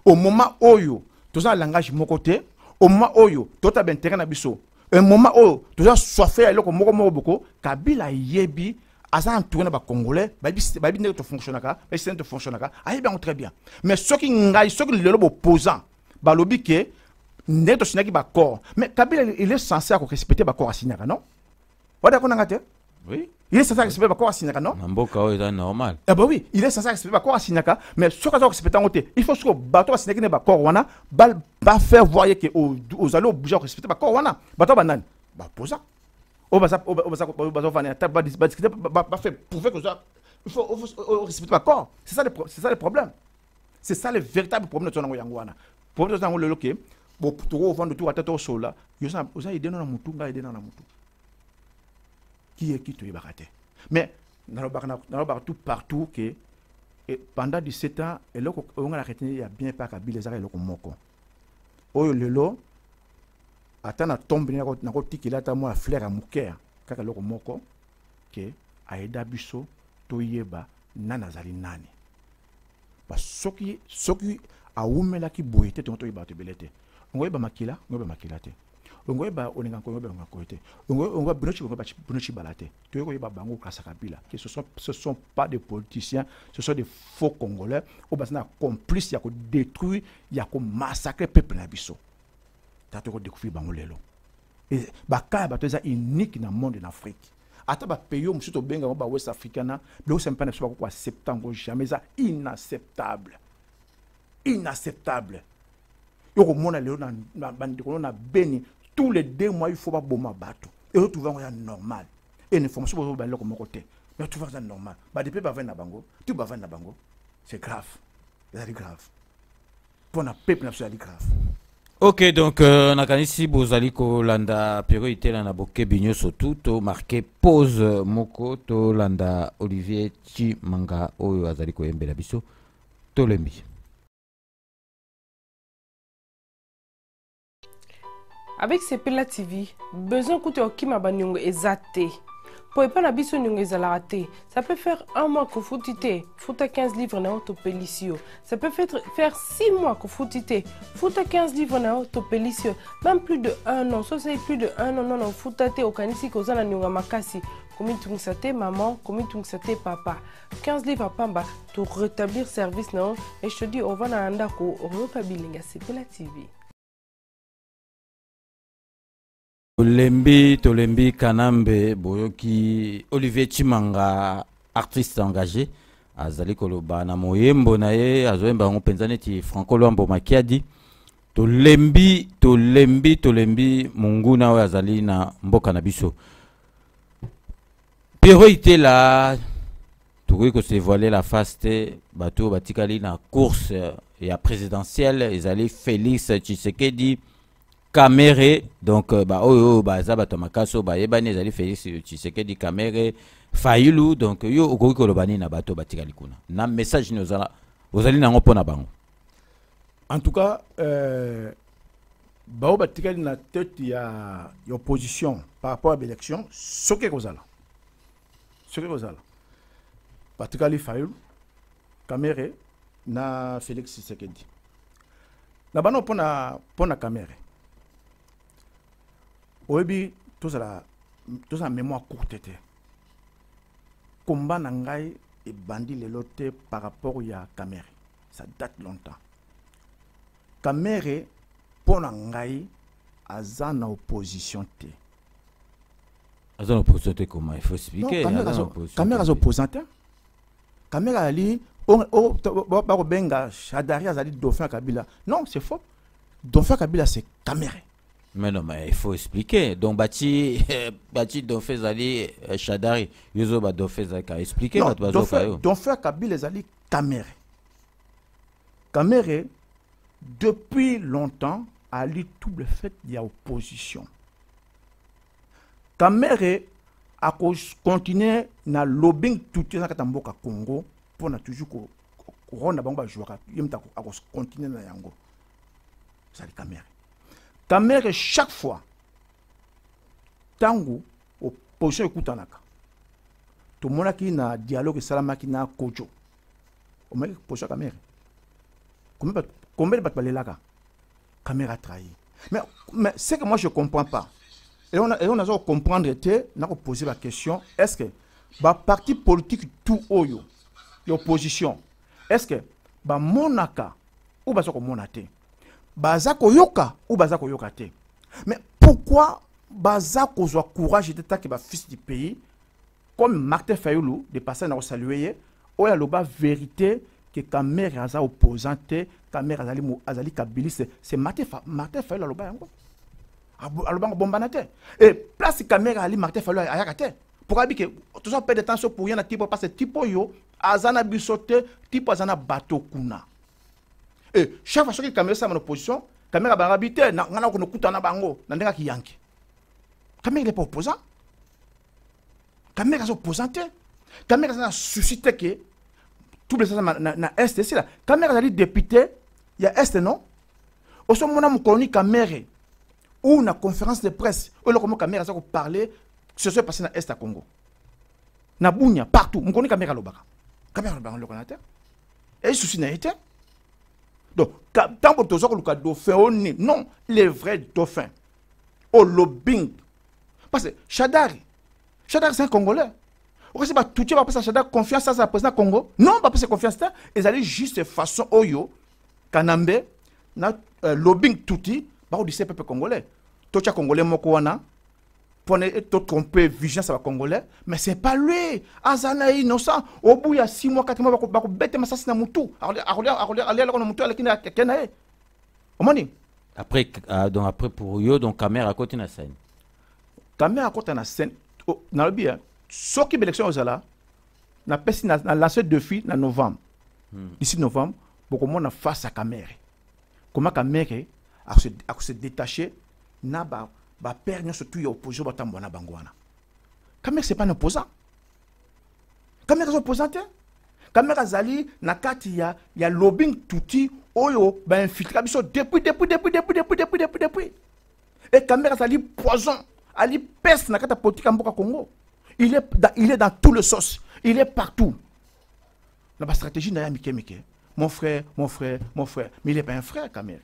Au moment où tout un langage moko te, au moment où tout a bien terrain na biso, un moment où tout a soifé alors que moko boko, Kabila yebi asa entouré ba congolais, ba bi ne to fonctionnaka, ba système to fonctionnaka, ayi bien très bien. Mais ceux qui ngai, ceux qui le opposant, ba lobi ke ne to sinaki ba corps. Mais Kabila il est censé respecter ba corps à sinaka, non? Wada konanga te? Oui. Il est censé respecter Bakora Sinaka, non? Namboka est normal. Ah bah oui, il est censé respecter Bakora Sinaka, mais ce qu'on a respecté en côté, il faut que Bakora Sinaka ne Bakora Wana, va faire voir que aux allo obligés de respecter Bakora Wana. Bakora Banan, bah pour ça. On va discuter, va faire prouver que ça, il faut respecter Bakora. C'est ça le problème. C'est ça le véritable problème de ton Yangwana. Pour nous dans le loquet, pour vendre tout à tête au sol là, vous avez aidé dans la moutou, aidé dans la moutou. Qui est qui te baraté. Mais dans le tout partout que pendant 17 ans et là on a arrêté il y a bien pas Kabila les arrêts le moko. Oh lelo atana tombe na rotiki là ta moi fleur à muker kaka le moko que aida biso to yeba nana zali nani. Parce soki a umela ki boyete to yeba to belete. On yeba makila te. ongo ba oninga ko ba nga ko te ongo binochi ba binochi balate to ko ba bango kasa kabila que ce sont pas des politiciens, ce sont des faux congolais au basana complice ya ko détruire ya ko massacrer peuple na biso tato ko découvrir bango lelo et ba ka ba to za unique na monde en Afrique ata ba pays musu to benga ba West Africana be c'est pas ko acceptable jamais ça inacceptable yoko mona lelo na bandiko na beni tous les 2 mois il faut pas bomba bateau et retrouver ça normal et une information pour ba loko moko te mais tout va ça normal ba depuis ba na bango tout ba na bango c'est grave c'est grave pour na peuple c'est grave. Ok, donc nakanisi bozali ko landa priorité na boke binyo surtout to marqué pause moko to landa Olivier Chimanga oyo azali ko yembela biso to lembi. Avec Sepela TV, besoin coûte au kima banyongo ezate. Pour pas na biso nyongo ezalate, ça peut faire 1 mois que foutite, fouta 15 livres na autopélicio. Ça peut faire 6 mois que foutite, fouta 15 livres na autopélicio. Même plus de 1 an, ça c'est plus de 1 an non foutate au kanisi kozana nyonga makasi. Komi tungsate maman, komi tungsate papa. 15 livres à pamba pour rétablir service non. Et je te dis on va na anda ko Europa Bilinga Sepela TV. Tolembi Kanambe boyoki Olivier Chimanga artiste engagé azali koloba na moyembo na ye azoyemba ngo penzane ti Franco Luambo Makiadi Tolembi munguna oyo azali na mboka na biso Pierrot ite la tokoki ko se voiler la face te bato batikali na course ya présidentielle ezali Félix Tshisekedi Kamere donc za bato makaso ba yebani ezali Félix Tshisekedi Kamere Fayulu donc yo okoki kolobani na bato batikali kuna na message ni ozali nango pona bango. En tout cas bao batikali na tête ya opposition par rapport à l'élection soke kozala batikali Fayulu Kamere na Félix Tshisekedi na bano pona Kamere oyebi tozala mémoire courte te combat na ngai e bandi lelo te par rapport ya Kamere ça date longtemps Kamere pona ngai aza na opposition te comment il faut expliquer Kamere aza opposant te Kamere ali ba benga Shadari azali dauphin Kabila non c'est faux dauphin Kabila c'est Kamere. Mais non, mais il faut expliquer. Donc, Bati Dauphin Zali Shadari, Yuzo Dauphin Zali a expliqué. Non, Dauphin Kabila Zali Kamere. Kamere, depuis longtemps, a lu tout le fait qu'il y a opposition. Kamere a continué na lobbying tout le temps à Congo pour na toujours rendre bango jouer à continuer na yango. Ça dit Kamere. Kamere chaque fois tango opposition ekutanaka to monaki na dialogue salamaki na Kojo o meki opposition Kamere combien de bat balelaka Kamere a trahi mais c'est que moi je comprends pas et on a comprendre te na ko poser la question est-ce que ba parti politique tout oyo l'opposition est-ce que ba monaka ou ba soko monate Bazako yoka ou bazako yoka te. Mais pourquoi bazako soit courage de taquer ba fils du pays comme Martin Fayulu de passer na saluer ou ya loba vérité que Kamere aza opposante Kamere azali Kabilis c'est Martin Fayulu loba yango. Aloba bombana te. Et place Kamere ali Martin Fayulu ayaka te. Pourquoi que tout ça perd de temps pour rien type parce que type yo azana bisote type azana bateau kuna. Et chaque fois que Kamere est en opposition, Kamere a habité, na ko kutana bango, na ndenga ki yanki. Kamere n'est pas opposant. Kamere est opposant. Kamere a suscité que tout le monde na est c'est là. Kamere a dit député, il y a est non. Au son moment mukoni Kamere ou na conférence de presse, ou le comment Kamere a parler ce qui s'est passé na est à Congo. Na Bunya partout, mukoni Kamere lobaka. Kamere lobaka le connaître. Et souci n'a été. Donc, tant que tu as dauphin, non, les vrais dauphins. au lobbying. Parce que Chadari c'est un Congolais. Pourquoi c'est pas tout le monde va passer confiance à sa président Congo? Non, pas passer confiance à ça. Ils allaient juste de façon oyo, Kanambe, na lobbying touti, bah on dit c'est peuple congolais. Tout le Congolais mokoana, pour tout tromper vigilance à Congolais, mais c'est pas lui. Azana innocent. Au bout il y a 6 mois, 4 mois, bah bête mais ça c'est na mutu. Aller na mutu avec na kenae. Omoni. Après donc après pour yo donc caméra à côté na scène. Caméra à côté na scène. Na lobi hein. Ce qui est l'élection aux ala, na pesi na lancé deux filles en novembre. Ici novembre, beaucoup monde face à caméra. Comment caméra a se détacher na ba père surtout y opposé ba tambona bangwana. Caméra c'est pas un opposant. Caméra c'est opposant. Caméra zali na kati ya lobbying touti oyo ba infiltrer biso depuis. Et caméra zali poison, ali peste na kata politique mboka Congo. Il est dans tout le sauce. Il est partout. La stratégie n'a Mike. Mon frère. Mais il n'est pas un frère, Kamere.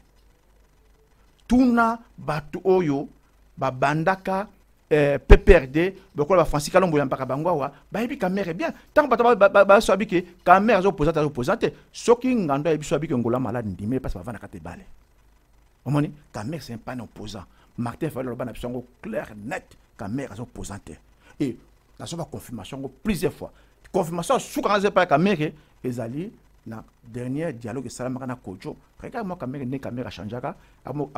Tuna batu oyo, bandaka, PPRD, bakolo Francis Kalombo yambaka bangwawa, ebi Kamere bien. Tant que ba so abike, Kamere opposante. Soki ngando ebi so abike ngola malade ndime parce que va na kate bale. Omoni, Kamere c'est pas un opposant. Martin Fayolo ba na bisongo clair net, Kamere est opposante. Et la confirmation plusieurs fois. Confirmation sous quand j'ai pas Kamere ezali na dernier dialogue salama na Kojo. Regarde moi Kamere ne Kamere changeaka amo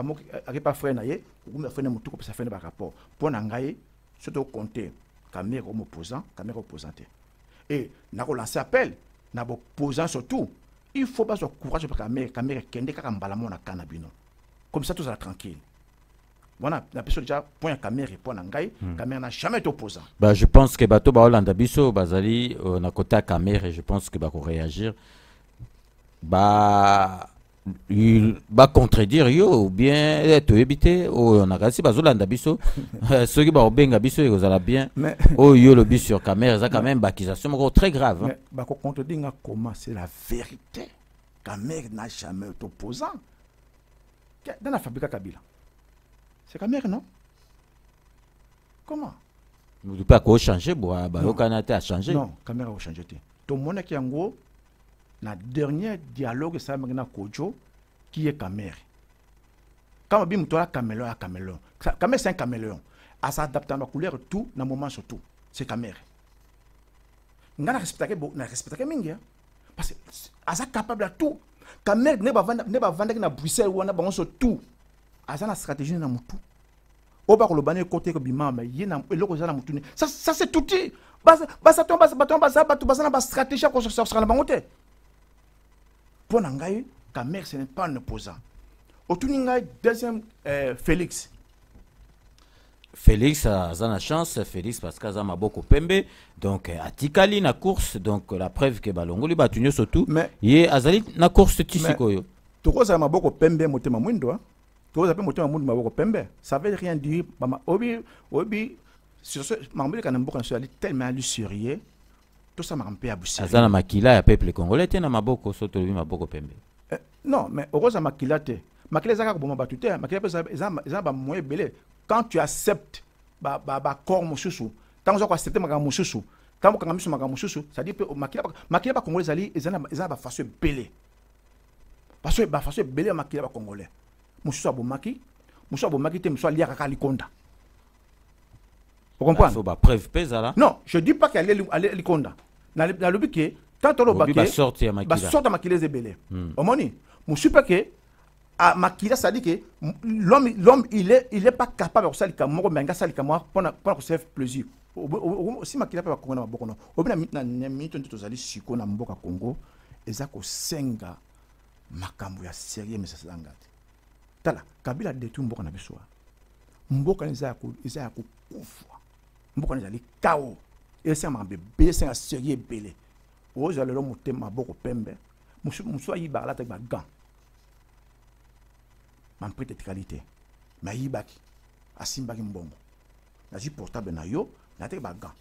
pas frère na ye ou me frère mutu ko ça fait un rapport. Pour nangaye surtout compter Kamere comme opposant, Kamere opposante. Et na ko lancer appel na opposant surtout. Il faut pas se courage pour Kamere kende kaka mbala mona kanabino. Comme ça tout ça tranquille. Voilà, la personne déjà point caméra point nangai, caméra n'a jamais été opposant. Bah je pense que bato ba Hollande biso bazali na côté caméra et je pense que ba ko réagir il va contredire yo ou bien to éviter on a kasi bazolanda biso ceux qui ba obenga biso ils ala bien oh yo le bis sur caméra ça quand même accusation très grave. Mais ba ko contredire comment c'est la vérité. Caméra n'a jamais été opposant. Dans la fabrique Kabila. C'est Kamere, non? Comment? Vous ne pouvez pas changer, le Canada a changé. Non, Kamere a changé. Tout le monde qui est en gros, le dernier dialogue, c'est Kojo, qui est Kamere. Quand on dit que caméléon, caméléon. Kamere, c'est un caméléon. À s'adapter à la couleur, tout, dans le moment surtout. C'est Kamere. On a respecté Mingi. Parce que, à ça capable de tout. Kamere n'est pas vendre dans Bruxelles ou on a besoin de tout. Azana stratégie na mutu oba ko lobane côté ko bimama yena eloko zana mutu ça c'est tout dit basa stratégie ko sur la bangote pour nangai Kamere ce n'est pas un opposant otuni ngai deuxième Félix azana chance Félix parce que azama boko pembe donc atikali na course donc la preuve que balongoli batunyo surtout ye azali na course tisiko yo toko za maboko pembe motema mwindo ça veut rien dire. Obi, sur ce, tellement sérieux. Tout ça m'a un peu abusé. Azana makila ya peuple congolais tena maboko soto lui maboko pembe. Non, mais heureusement makila te. Makila zaka ko batute, makila za moyen belé. Quand tu acceptes corps mususu, tant que tu acceptes mususu, tant que tu mususu, ça dit que makila congolais zali ezana ba façon belé. Parce que ba façon belé makila congolais. Moussa Bomaki te Moussa Liaka Kalikonda. Vous comprenez? Il faut preuve pesa là. Non, je dis pas qu'elle est Likonda. Dans le but que tant que le baquet sorti à Makila Zebele. Omoni, Moussa que à Makila ça dit que l'homme il est pas capable de faire comme menga ça comme pour se faire plaisir. Si Makila pas Congo na boko no. Obina na minute nto zali siko na mboka Congo ezako senga makambo ya sérieux mais ça s'engage. Tala, Kabila détruit Mboka na biso. Mboka neza ko kufa. Mboka neza li kao. Et ça m'a bébé c'est un sérieux belé. Ozo le motema boko pembe. Muso yi ba la tek ba gant. Man prête de qualité. Ma yi baki. Asimbaki mbongo. Na ji portable na yo, na tek ba gant.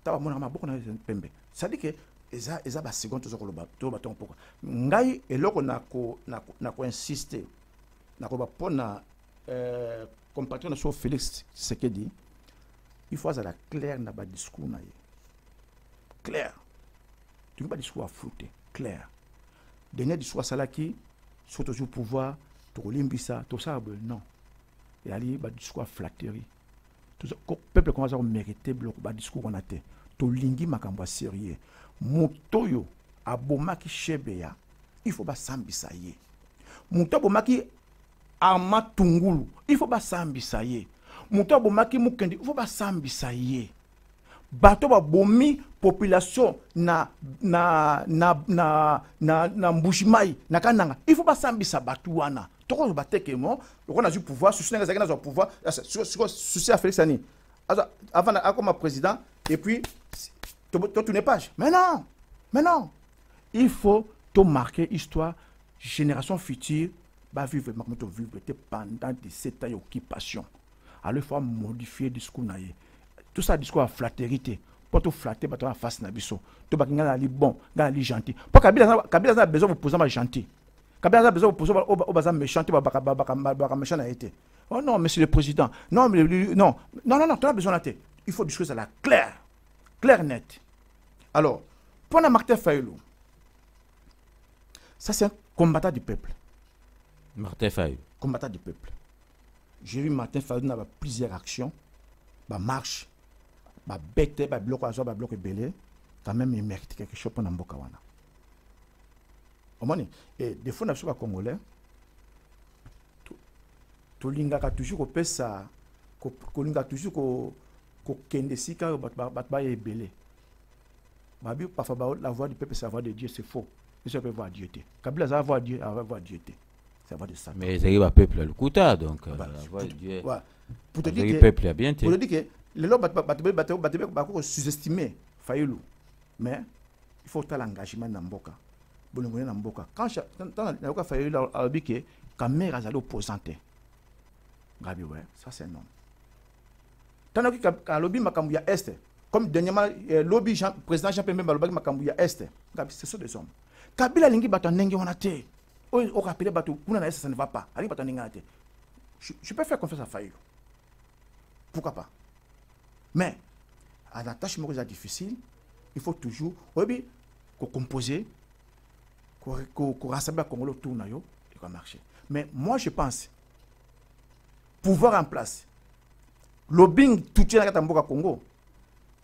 Taba mona ma boko na pembe. Ça dit que eza ba seconde to ba ton poko. Ngai eloko na ko insister. Nakoba pona compatriote sur Félix Tshisekedi, il faut être clair dans le discours. Clair. Tu ne peux pas discours à flouter. Clair. Dernier discours à qui soit toujours pouvoir, tout limbisa, tout ça, non. Il y a un discours à flatterie. Le peuple commence à mériter le discours qu'on a fait. Tout lingi makamba sérieux. Motoyo, abomaki shebeya, il faut pas s'ambisayer. Moto abomaki amatungulu, il faut pas s'ambisayer. Moto abomaki mukendi, il faut pas s'ambisayer. Bato ba bomi population na mbushimai na kananga, il faut pas s'ambisa batuana. Toko bateke mo, on a du pouvoir, souci na pouvoir, souci à Félix Ani. Avant comme président et puis tu n'es pas. Mais non. Il faut te marquer histoire génération future va vivre pendant 17 ans d'occupation. Alors il faut modifier le discours. Tout ça discours à flatterie. Pour te flatter, tu vas face na biso. Tu vas aller bon, aller gentil. Pour Kabila a besoin de poser gentil. Kabila a besoin de poser méchant, tu vas méchant a été. Oh non, monsieur le président. Non, tu as besoin de il faut discuter à la clair, net. Alors, pour Martin Fayulu, ça c'est un combattant du peuple. Martin Fayulu. Combattant du peuple. J'ai vu Martin Fayulu dans plusieurs actions, marche, bête, bloc azor, bloc belé, quand même il mérite quelque chose pour Namboka wana. Et des fois, nous sommes congolais. Tolingaka toujours ko pesa, kolinga toujours ko kende sika ba ebele. Babi parfois la voix du peuple c'est la voix de Dieu, c'est faux. Je peux voir Dieu. Kabila ça va voir Dieu, va voir Dieu. Ça va de ça. Mais c'est le peuple le kuta donc la voix de Dieu. Pour te dire que le peuple a bien. Pour te dire que les gens ba sous-estimer Fayulu. Mais il faut tal engagement dans Mboka. Bolongone na Mboka. Quand na Fayulu a dit que caméra za l'opposante. Gabi ouais, ça c'est non. Tant que lobby makambu ya est, comme dernièrement lobby président Jean-Pierre Bemba lobby makambu ya est. Gabi c'est ça des hommes. Kabila lingi bato ndenge wana te. O rappeler bato kuna na est ça ne va pas. Ali bato ndenge te. Je peux faire confiance à Fayulu. Pourquoi pas? Mais à la tâche difficile, il faut toujours composer, rassembler Congolais autour na yo et ça marcher. Mais moi je pense pouvoir en place. Lobbying tout tient à Mboka Congo.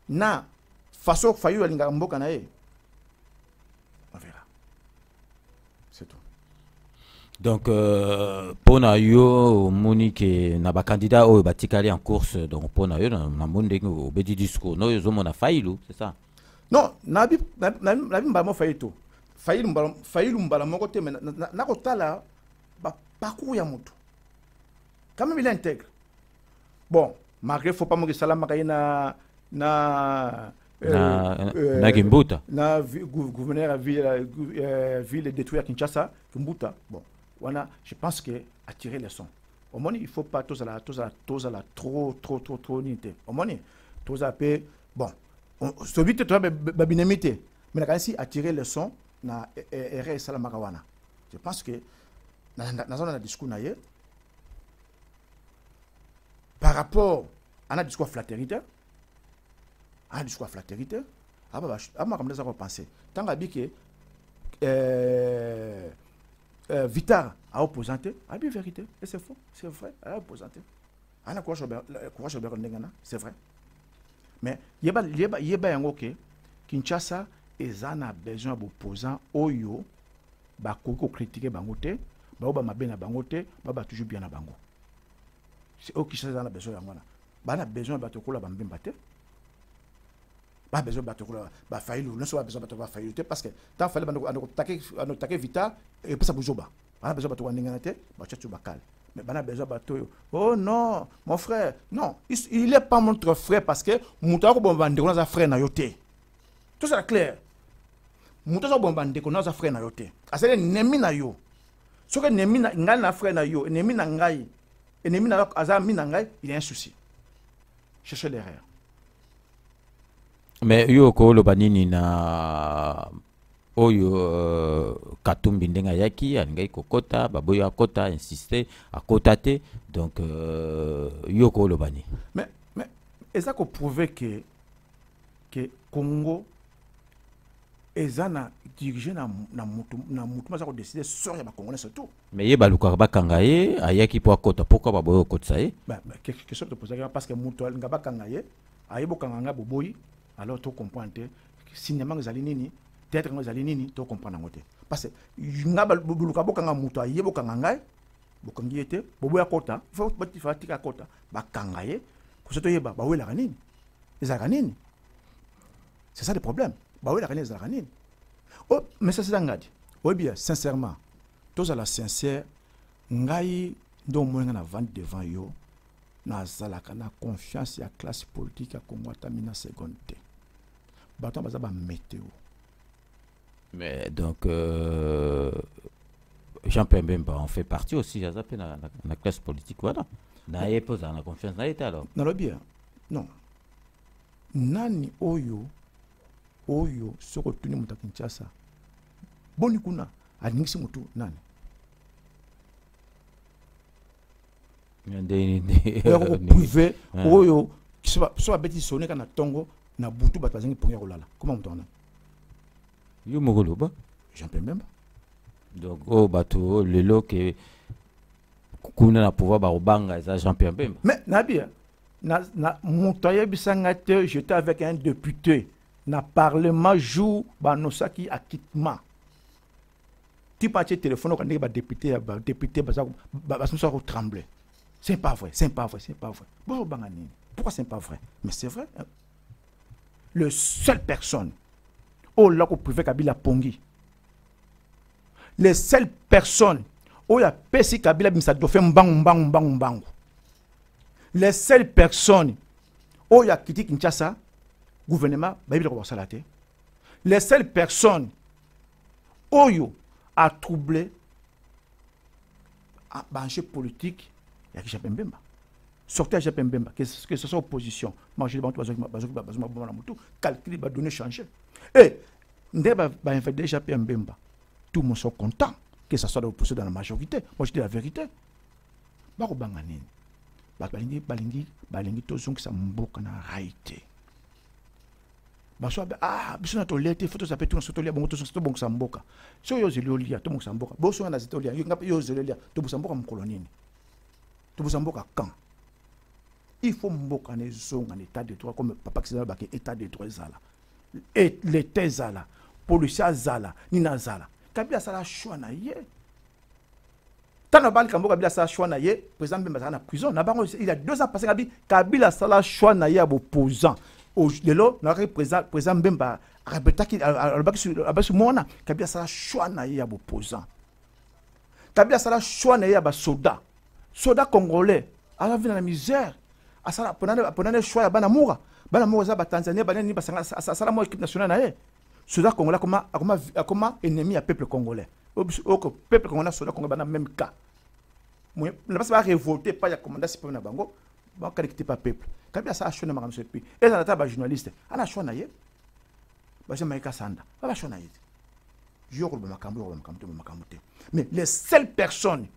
Na façon Fayulu alinga Mboka na ye. On verra. C'est tout. Donc pour yo Monique na ba candidat au batikali en course donc pour yo na monde au bedi discours no yo mona Fayulu, c'est ça? Non, nabi mbamo Fayulu. Fayulu mbala moko te mais na kotala ba parcours ya mutu. Quand même il est intègre. Bon, malgré faut pas me salama kayina na Kimbuta. Na gouverneur ville détruire Kinshasa, Kimbuta. Bon, voilà, je pense que attirer les sons. Au moins il faut pas tous à la trop nité. Au moins tous à paix. Bon, ce vite toi babinemité. Mais quand si attirer les sons na RR salama kawana. Je pense que dans un discours naie par rapport à un discours flatterie, comme ça penser. Tant que Vitar a opposanté, a bien vérité, et c'est faux, c'est vrai, a opposanté. C'est vrai. Mais il y a un ok, Kinshasa a besoin d'opposants oyo, bakoko critiquer bangote, ba mabena bangote, ba toujours bien na bango. C'est eux qui ont besoin de moi. On a besoin de battre la bambine batte. Pas besoin de battre la Fayulu. Nous avons besoin de battre la Fayulu parce que tant qu'il fallait attaquer Vita et puis ça bouge pas. On a besoin de battre la Ningate, tu vas calme. Mais on a besoin de battre. Oh non, mon frère. Non, il n'est pas mon frère parce que Moutako Bombande, on a un frère na yote. Tout ça est clair. Moutako Bombande, on a un frère na yote. C'est nemi na yo. Ce que nemi na frère na yo, nemi na ngai. Et il y a un souci. Cherchez l'erreur. Mais yo ko lo banini na oyo Katumbi ndenga yaki alingai kokota baboyo akota insister akota te donc yoko lobani mais est-ce qu'on prouver que Congo ezana dirigé na mutu maza ko décider sur ya ba congolais surtout mais ye baluka bakanga ye ayaki po akota pourquoi baboyo kotsa ye quelque chose de poser parce que mutu nga bakanga ye ayebo kanga boboyi alors to comprendre cinéma ngazali nini théâtre ngazali nini to comprendre ngote parce que nga baluka bokanga mutu ayebo kanga ngai bokangi yete boboya kota faut batika kota bakanga ye ko soto yeba bawela kanini ezaka nini c'est ça le problème. Bah oui, la canne est la canine. Oh, mais ça c'est un gars. Oui bien, sincèrement, tous à la sincère, ngai do moins na vente devant yo, na zalaka na confiance ya classe politique à Congo tamina seconde. Baton baza ba météo. Mais donc Jean-Pierre Mbemba en fait partie aussi, j'ai zappé na classe politique voilà. Na pose na confiance na été alors. Na lo bien. Non. Nani oyo soko tuni muta Kinshasa boni kuna aningisi mutu nani ko privé oyo so abeti soneka na tongo na butu bato bazengi pongia kolala comment mutona yo mogoloba Jean-Pierre Mbemba donc bato lelo ke kuna na pouvoir ba obanga za Jean-Pierre Mbemba mais nabia na mutoye bisanga te j'étais avec un député na parlement joue banosaki acquittement tu parti téléphone quand les députés ça trembler c'est pas vrai bon bangani pourquoi c'est pas vrai mais c'est vrai le seule personne au là ko privé Kabila pongi les seules personnes où ya pesi Kabila bimsa do fait mbangu les seules personnes où ya quitté Kinshasa gouvernement les seules personnes oyo a troublé à bancher politique il y a Jean-Pierre Mbemba sortez à Jean-Pierre Mbemba que ce soit opposition manger calculer va donner changer et ndeba ba inviter Jean-Pierre Mbemba tout le monde sont content que ça soit l'opposition dans la majorité moi je dis la vérité ba ko banga nini balingi to zonki sa mboka na raité biso na tolia te photo zape tuna sotolia bongo to bongo samboka so yo zelolia to bongo samboka boso na zetolia yo ngapi yo zelolia to bongo samboka mkolonini to bongo samboka quand il faut mboka na zonga na état de droit comme papa qui ba état de droit zala et l'état zala police zala ni na zala Kabila sala choix na ye tana bali kamboka Kabila sala choix na ye président Mbemba na prison na bango il y a 2 ans passé Kabila sala choix na ye opposant lelo na président Mbemba répéta qu'il abasu mona Kabila sala choix na ye opposant Kabila sala choix na ye soda congolais ala vina na misère asala ponana choix ya bana moura za ba Tanzania bana ni basanga asala mo équipe nationale na ye soda congolais comment ennemi à peuple congolais au peuple congolais soda congolais bana même cas moi ne pas révolter pas ya commandant super na bango ba qualité pas peuple Kabila sala choix na makam ce pays et na taba journaliste ana choix na ye ba jamais ka sanda ba choix na ye yo ko ba makambo mais les seules personnes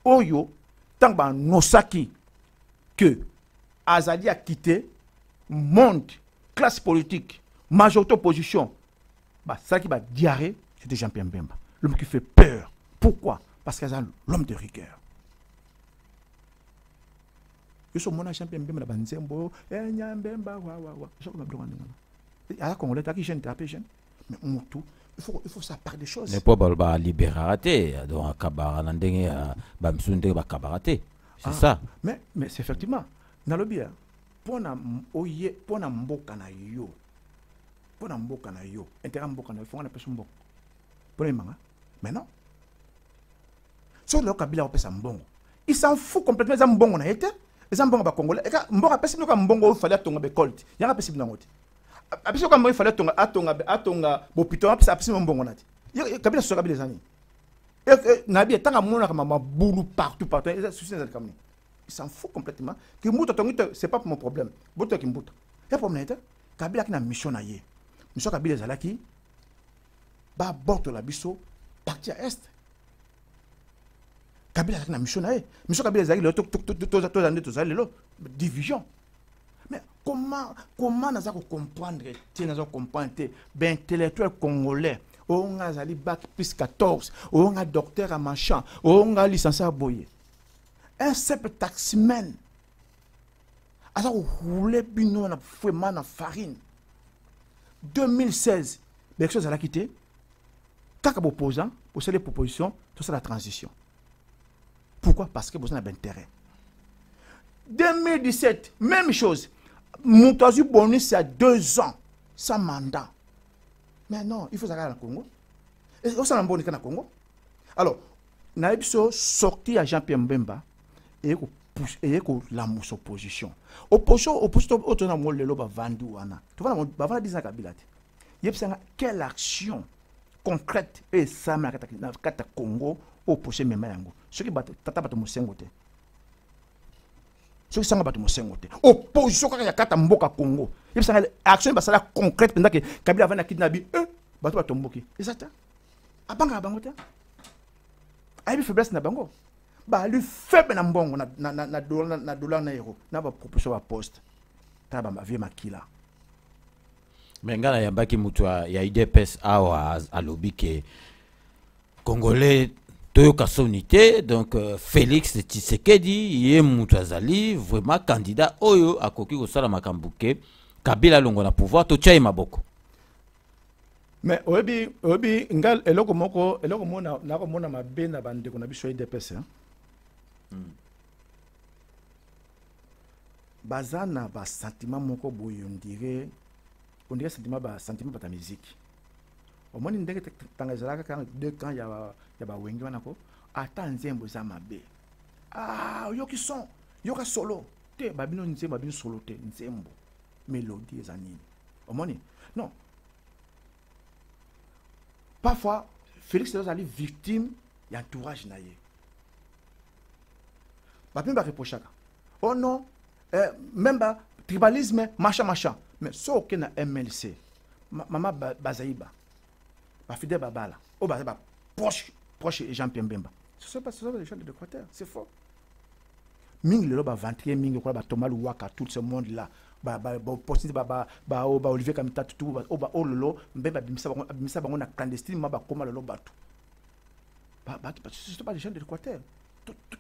oyo tant ba nosaki que Azali a quitté monde classe politique majorité opposition bah ça qui va diarrhée c'était Jean-Pierre Mbemba l'homme qui fait peur pourquoi parce qu'il a l'homme de rigueur je suis mon Jean-Pierre Mbemba la banzembo Mbemba wa je comme blonde à congolais ta qui jeune tapé jeune mais tout il faut ça part des choses ne pas ba libératé donc akabara ndenge ba msunde ba kabarate c'est ça mais c'est effectivement na lobby pona mboka na yo intérêt mboka na yo fona pesa mboka pona manga mais non sur le Kabila opesa mbongo il s'en fout complètement za mbongo na été za mbongo ba congolais eka mboka pesa no ka mbongo fallait tonga be colt yanga pesa bina ngoti apesa ka mbongo fallait atonga bopito apesa mbongo nati Kabila so Kabila zani et na bien tanga mona kama mabulu partout et souci na kamni il s'en fout complètement que mouta c'est pas mon problème boto ki mbuta ya problème était Kabila qui na mission na ye mission Kabila zalaki ba borto la biso parti à est. Kabila a une mission nae. Mission Kabila zaki le to division. Mais comment nous allons comprendre, ben intellectuel congolais, on a zali bac plus 14, on a docteur à machin, on a licencié à boyer. Un simple taximan. Alors roulé bino na vraiment na farine. 2016, ben chose à la quitter. Quand on opposant, pour ces propositions, tout ça la transition. Pourquoi? Parce que vous avez intérêt. 2017, même chose. Moutazu bonus, c'est à 2 ans, sans mandat. Mais non, il faut ça au Congo. Et on s'en bonus au Congo. Alors, nous avons sorti à Jean-Pierre Mbemba et qu'on la mousse opposition. Opposition, autonome, le loba vendu wana. Tu vois, on va dire ça Kabila. Quelle action concrète et ça m'a kata Congo au prochain Memango. Ce qui bat tata bat mosengote. Ce qui sanga bat mosengote. Opposition quand il y a kata mboka Congo. Il y a action basala concrète pendant que Kabila va na kidnabi bato bat tomboki. Et ça abanga bangote. Ayi faiblesse na bango. Ba lui faible na mbongo na dollar na euro. Na ba proposition ba poste. Taba ma vie makila. Mais ngana yambaki mutu ya IDPS awa alobi ke Congolais toyoka sonité donc Félix Tshisekedi ye mutu azali vraiment candidat oyo akoki kosala makambuke Kabila longo na pouvoir to tchai maboko. Mais obi ngal eloko mona na ko mona mabe na bande ko na biso IDPS hein. Bazana ba sentiment moko boyo ndire on dirait sentiment ta musique. Au moins ndenge tangazala quand 2 camps ya ba wengi wana ko ata nzembo za mabe. Yoki son yoka solo te babino nzembo babino solo te nzembo mélodie ezanini. Au moins non. Parfois Félix est allé victime y entourage naie. Babino ba reprochaka. Oh non, même ba tribalisme machin. Mais ce qui est un MLC, Maman Bazaïba, Fidel Babala, proche Jean-Pierre Mbemba. Ce n'est pas les gens de l'Équateur, c'est faux. Ming le loba 21 ming quoi ba Thomas Louaka tout ce monde là possible Olivier Kamita tout lolo Mbemba bimisa bango na clandestine ma ba koma le loba tout. C'est pas les gens de l'Équateur.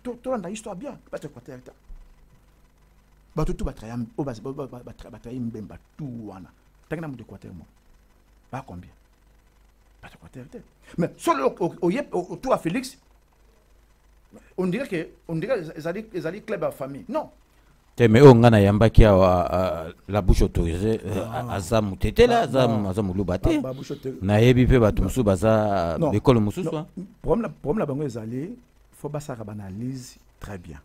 Tout dans l'histoire bien, pas de l'Équateur. Tout batrayer Mbemba tout wana tangana mu d'Équateur mo ba combien pas d'Équateur mais sur au tout à Félix on dirait ils allaient club à famille non mais on ngana yambaki la bouche autorisée azamu tetela azamu lubate na yebi pe batu musu baza école musu so problème la bango ezali faut basa ka analyse très bien.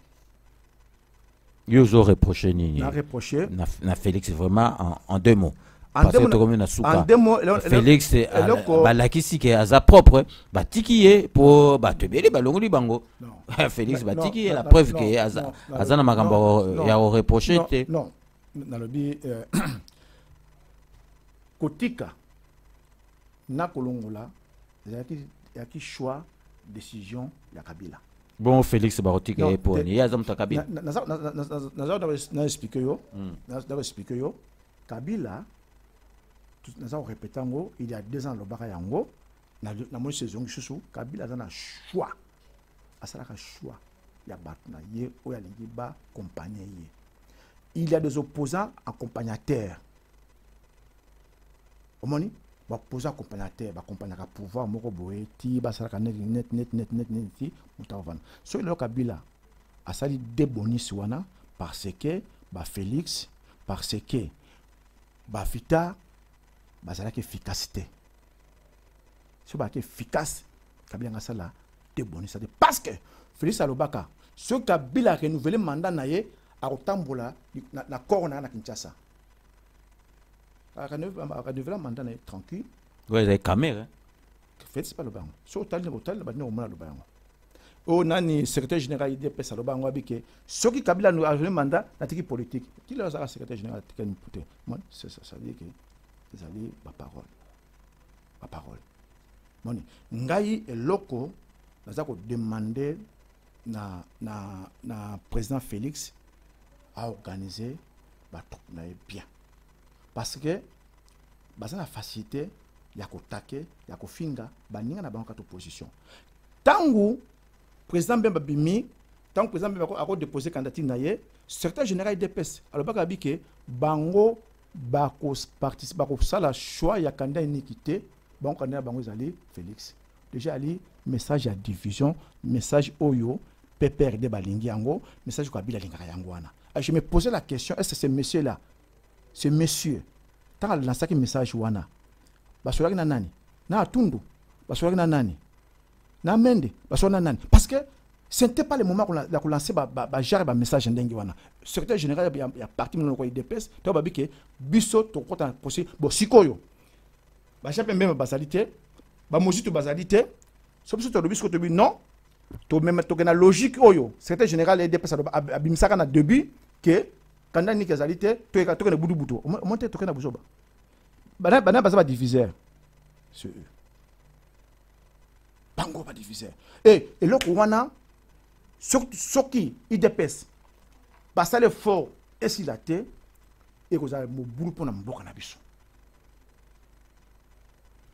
Ils ont reproché na Félix vraiment en 2 mots. Parce que 2 mots, Félix balakisi ke aza propre batikiye pour batebeli balongoli bango. Félix batikiye la preuve que aza na makambo ya reproché te. Non, na lobi kotika na kolongola yaki choix décision ya Kabila. Bon, Félix Barotique est pour ni azam Kabila. Na expliquer yo. Kabila nous répété il y a 2 ans le baka yango na mon saison chouchou Kabila a un choix. Asalaka choix ya batna ye o ya lingi ba compagnie ye. Il y a des opposants accompagnateurs. Omoni opposant accompagnateur ba accompagner pouvoir moko boye ti ba salaka net ti mutavan. So le Kabila a sali de bonus wana parce que ba Félix parce que ba Fita ba salaka efficacité. So ba efficace Kabila nga sala de bonus parce que Félix Alobaka ce Kabila renouvelé mandat na ye a otambola na corona na Kinshasa. Renouveler mandat na tranquille. Ouais, les caméras. Félix pas le banc. So tal le banc. O nani secrétaire général IDPS le banc abike. Ce qui Kabila nous a renouvelé mandat na tiki politique. Qui le secrétaire général tikani puté. Moi c'est ça dit que ils allaient ma parole. moni ngai eloko naza ko demander na président Félix a organiser ba truc na bien parce que baza na facilité ya ko take ya ko finga baninga na bango ka opposition tangu président Bemba bimi tangu président Bemba a déposé candidature na ye secrétaire général IDPS alors baka bike bango bako participer bako sala choix ya candidat iniquité bon candidat bango zali Félix déjà ali message ya division message oyo PPRD balingi yango message ko abila lingaka yango wana je me posais la question est-ce que ce monsieur là ce monsieur tant il lancé un message wana basolaki na nani na Atundu basolaki na nani na Mende basolaki na nani parce que ce n'était pas le moment qu'on a lancé gérer un message ndenge wana secrétaire général il y a parti mon ko IDPS to babi ke biso to kota possible bon sikoyo ba chape même basalité ba mojito basalité so biso to biso to bi non to même to na logique oyo secrétaire général IDPS abimisaka na début que quand on a une qualité, tu es un bout de bouton. Monte tu es un bout de bana basa ba diviseur. C'est eux. Bango ba diviseur. Et le Kouana, Soki, IDPS, basa le fort, et si la té, et que vous avez mon boulot pour n'importe quel abisso.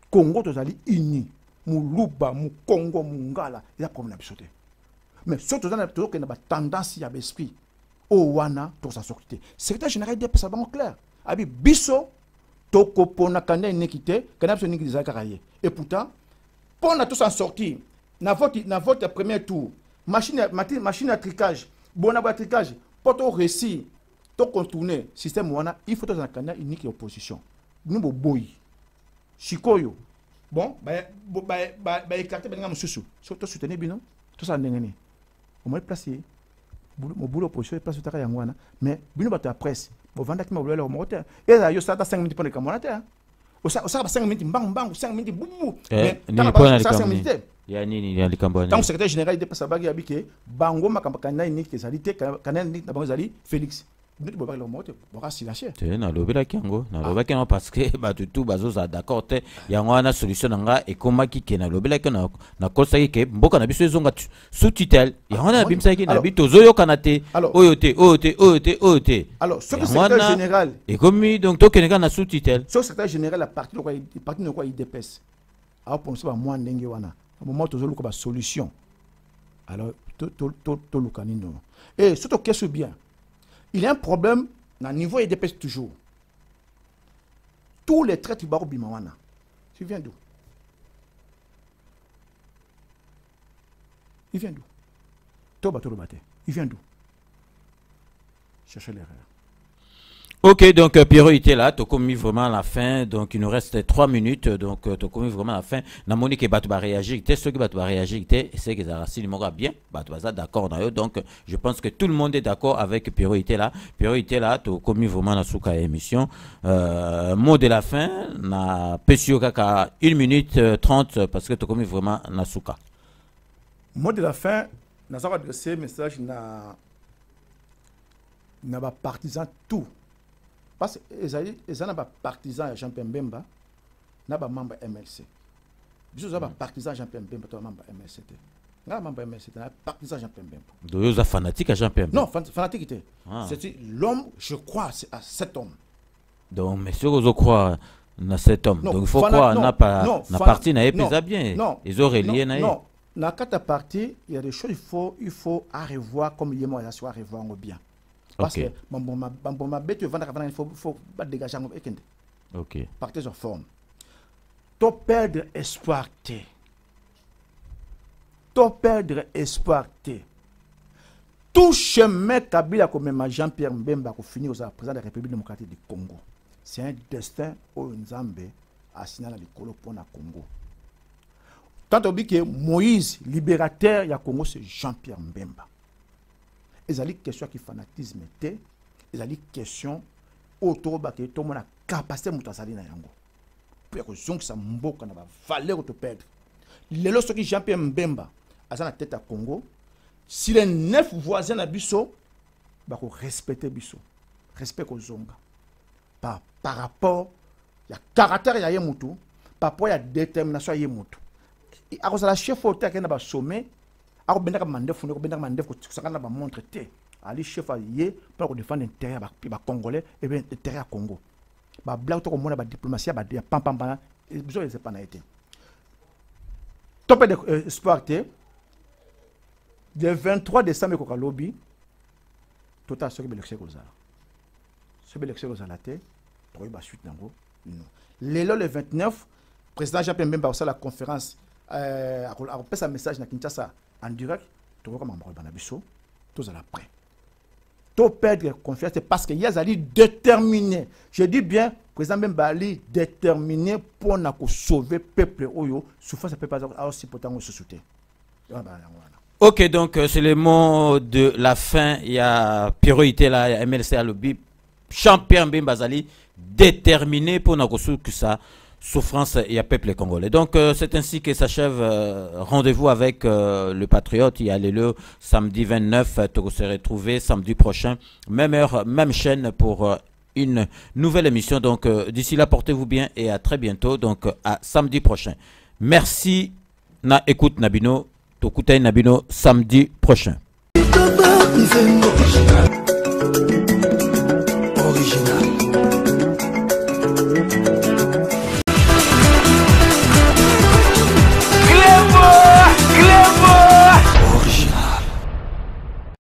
Congo, tu as dit uni, Muluba, mu Congo, Mungala, il y a comme l'abisso. Mais surtout, tu as une tendance à l'esprit. Wana to sa sortie secrétaire général des ça va clair abi biso to ko pona kanda inéquité kana biso ningi zakaraye et pourtant pona to s'en sortir na vote premier tour machine à tricage bona ba tricage poto récit to contourner système wana il faut to na kanda unique opposition nous boy chikoyo bon ba écarter benga mususu surtout soutenir bino to ça ndengeni au moins placer mon boulot opposition est place de Yangwana mais bino bato la presse bon vanda qui m'a voulu le moteur et là yo ça 5 minutes pour les camarades au ça 5 minutes bang 5 minutes boum mais ni pas 5 minutes ya nini ya likambani tant secrétaire général de passa bagi abike bango makambakana ni ke salité kanel ni na bango zali Félix nit bo ba le moteur bo ka silacher te na lobela kiango na lobela kiango parce que ba tout bazoza d'accord te yango na solution nga e komaki ke na lobela kiango na kosaki ke mboka na biso ezonga sous tutelle yango na bimsaki na bito zoyo kanate oyote alors ce secrétaire général et comme donc to keneka na sous tutelle ce secrétaire général la partie de quoi IDPS a pensé ba moi ndenge wana au moment to zoluka ba solution alors to lukanino et surtout qu'est-ce bien il y a un problème à niveau IDPS toujours. Tous les traits du barreau Bimawana. Tu viens d'où? Il vient d'où? Toba Tolobate. Il vient d'où? Cherchez l'erreur. Ok, donc Pierrot était là, tu as commis vraiment à la fin, donc il nous reste 3 minutes, donc tu as commis vraiment à la fin. Namoni que Batou va réagir, ceux qui va réagir, c'est que ça racine bien, Batou va d'accord, donc je pense que tout le monde est d'accord avec Pierrot était là. Pierrot était là, tu as commis vraiment la souka émission. Mot de la fin, na Pesio Kaka 1 minute 30 parce que tu as commis vraiment la souka. Mot de la fin, nous avons adressé un message na partisan tout. Parce que les gens pas partisans Jean-Pierre Mbemba, n'a pas membre MLC. Ils sont pas partisans Jean-Pierre Mbemba, toi membre MLC. N'a membre MLC, n'a partisan Jean-Pierre Mbemba. Donc ils sont fanatiques à Jean-Pierre Mbemba. Non, fanatique. C'est l'homme, je crois, c'est à cet homme. Donc monsieur vous croit à cet homme. Donc il faut croire n'a pas na parti n'a pas bien. Non. Ils ont relié na. Non. Dans quatre parties, il y a des choses il faut à revoir comme il y a soit revoir bien. Parce que ma bête il faut pas dégager un ekende. OK. Partez en forme. To perdre espoir te. To perdre espoir te. Tout chemin Kabila comme Jean-Pierre Mbemba pour finir au président de la République démocratique du Congo. C'est un destin au Nzambe à signaler le Colo pour na Congo. Tant que Moïse libérateur ya Congo c'est Jean-Pierre Mbemba. Il y a des questions qui fanatisme était, il y a des questions autour de tout le monde a capacité de faire na yango. Pour que zonk sa mboka na ba valeur de perdre. Les lorsque Jean-Pierre Mbemba a la tête à Congo, si les 9 voisins na biso ba ko respecter biso. Respect ko zonga. Par rapport ya caractère ya yemutu, par rapport ya détermination ya yemutu. akozala chef au terre na sommet akobendaka mandef ko sakana ba montre te ali chef yé pour défendre l'intérêt ba congolais et bien intérêt à Congo ba blague to ko mona ba diplomatie ba pam besoin c'est pas na été top de sport le 23 décembre ko lobby total ce que l'élection kozala ce que l'élection kozala te to ba suite nango le 29 président Jean-Pierre Mbemba a la conférence a fait un message na Kinshasa en direct to ko mambo ba na biso tous à la près to perdre confiance parce que yazali déterminé je dis bien président Mbemba ali déterminé pour na ko sauver peuple oyo souffrance peuple aussi pourtant se soutenir. Ok, donc c'est le mot de la fin. Il y a priorité là, il y a MLC à lobby. Champion Mbemba Zali déterminé pour na ko que ça souffrance et à peuple congolais. Donc c'est ainsi que s'achève rendez-vous avec le Patriote. Il y a le samedi 29, tu se retrouver samedi prochain, même heure, même chaîne pour une nouvelle émission. Donc d'ici là, portez-vous bien et à très bientôt. Donc à samedi prochain. Merci na écoute Nabino, Tokutay Nabino samedi prochain.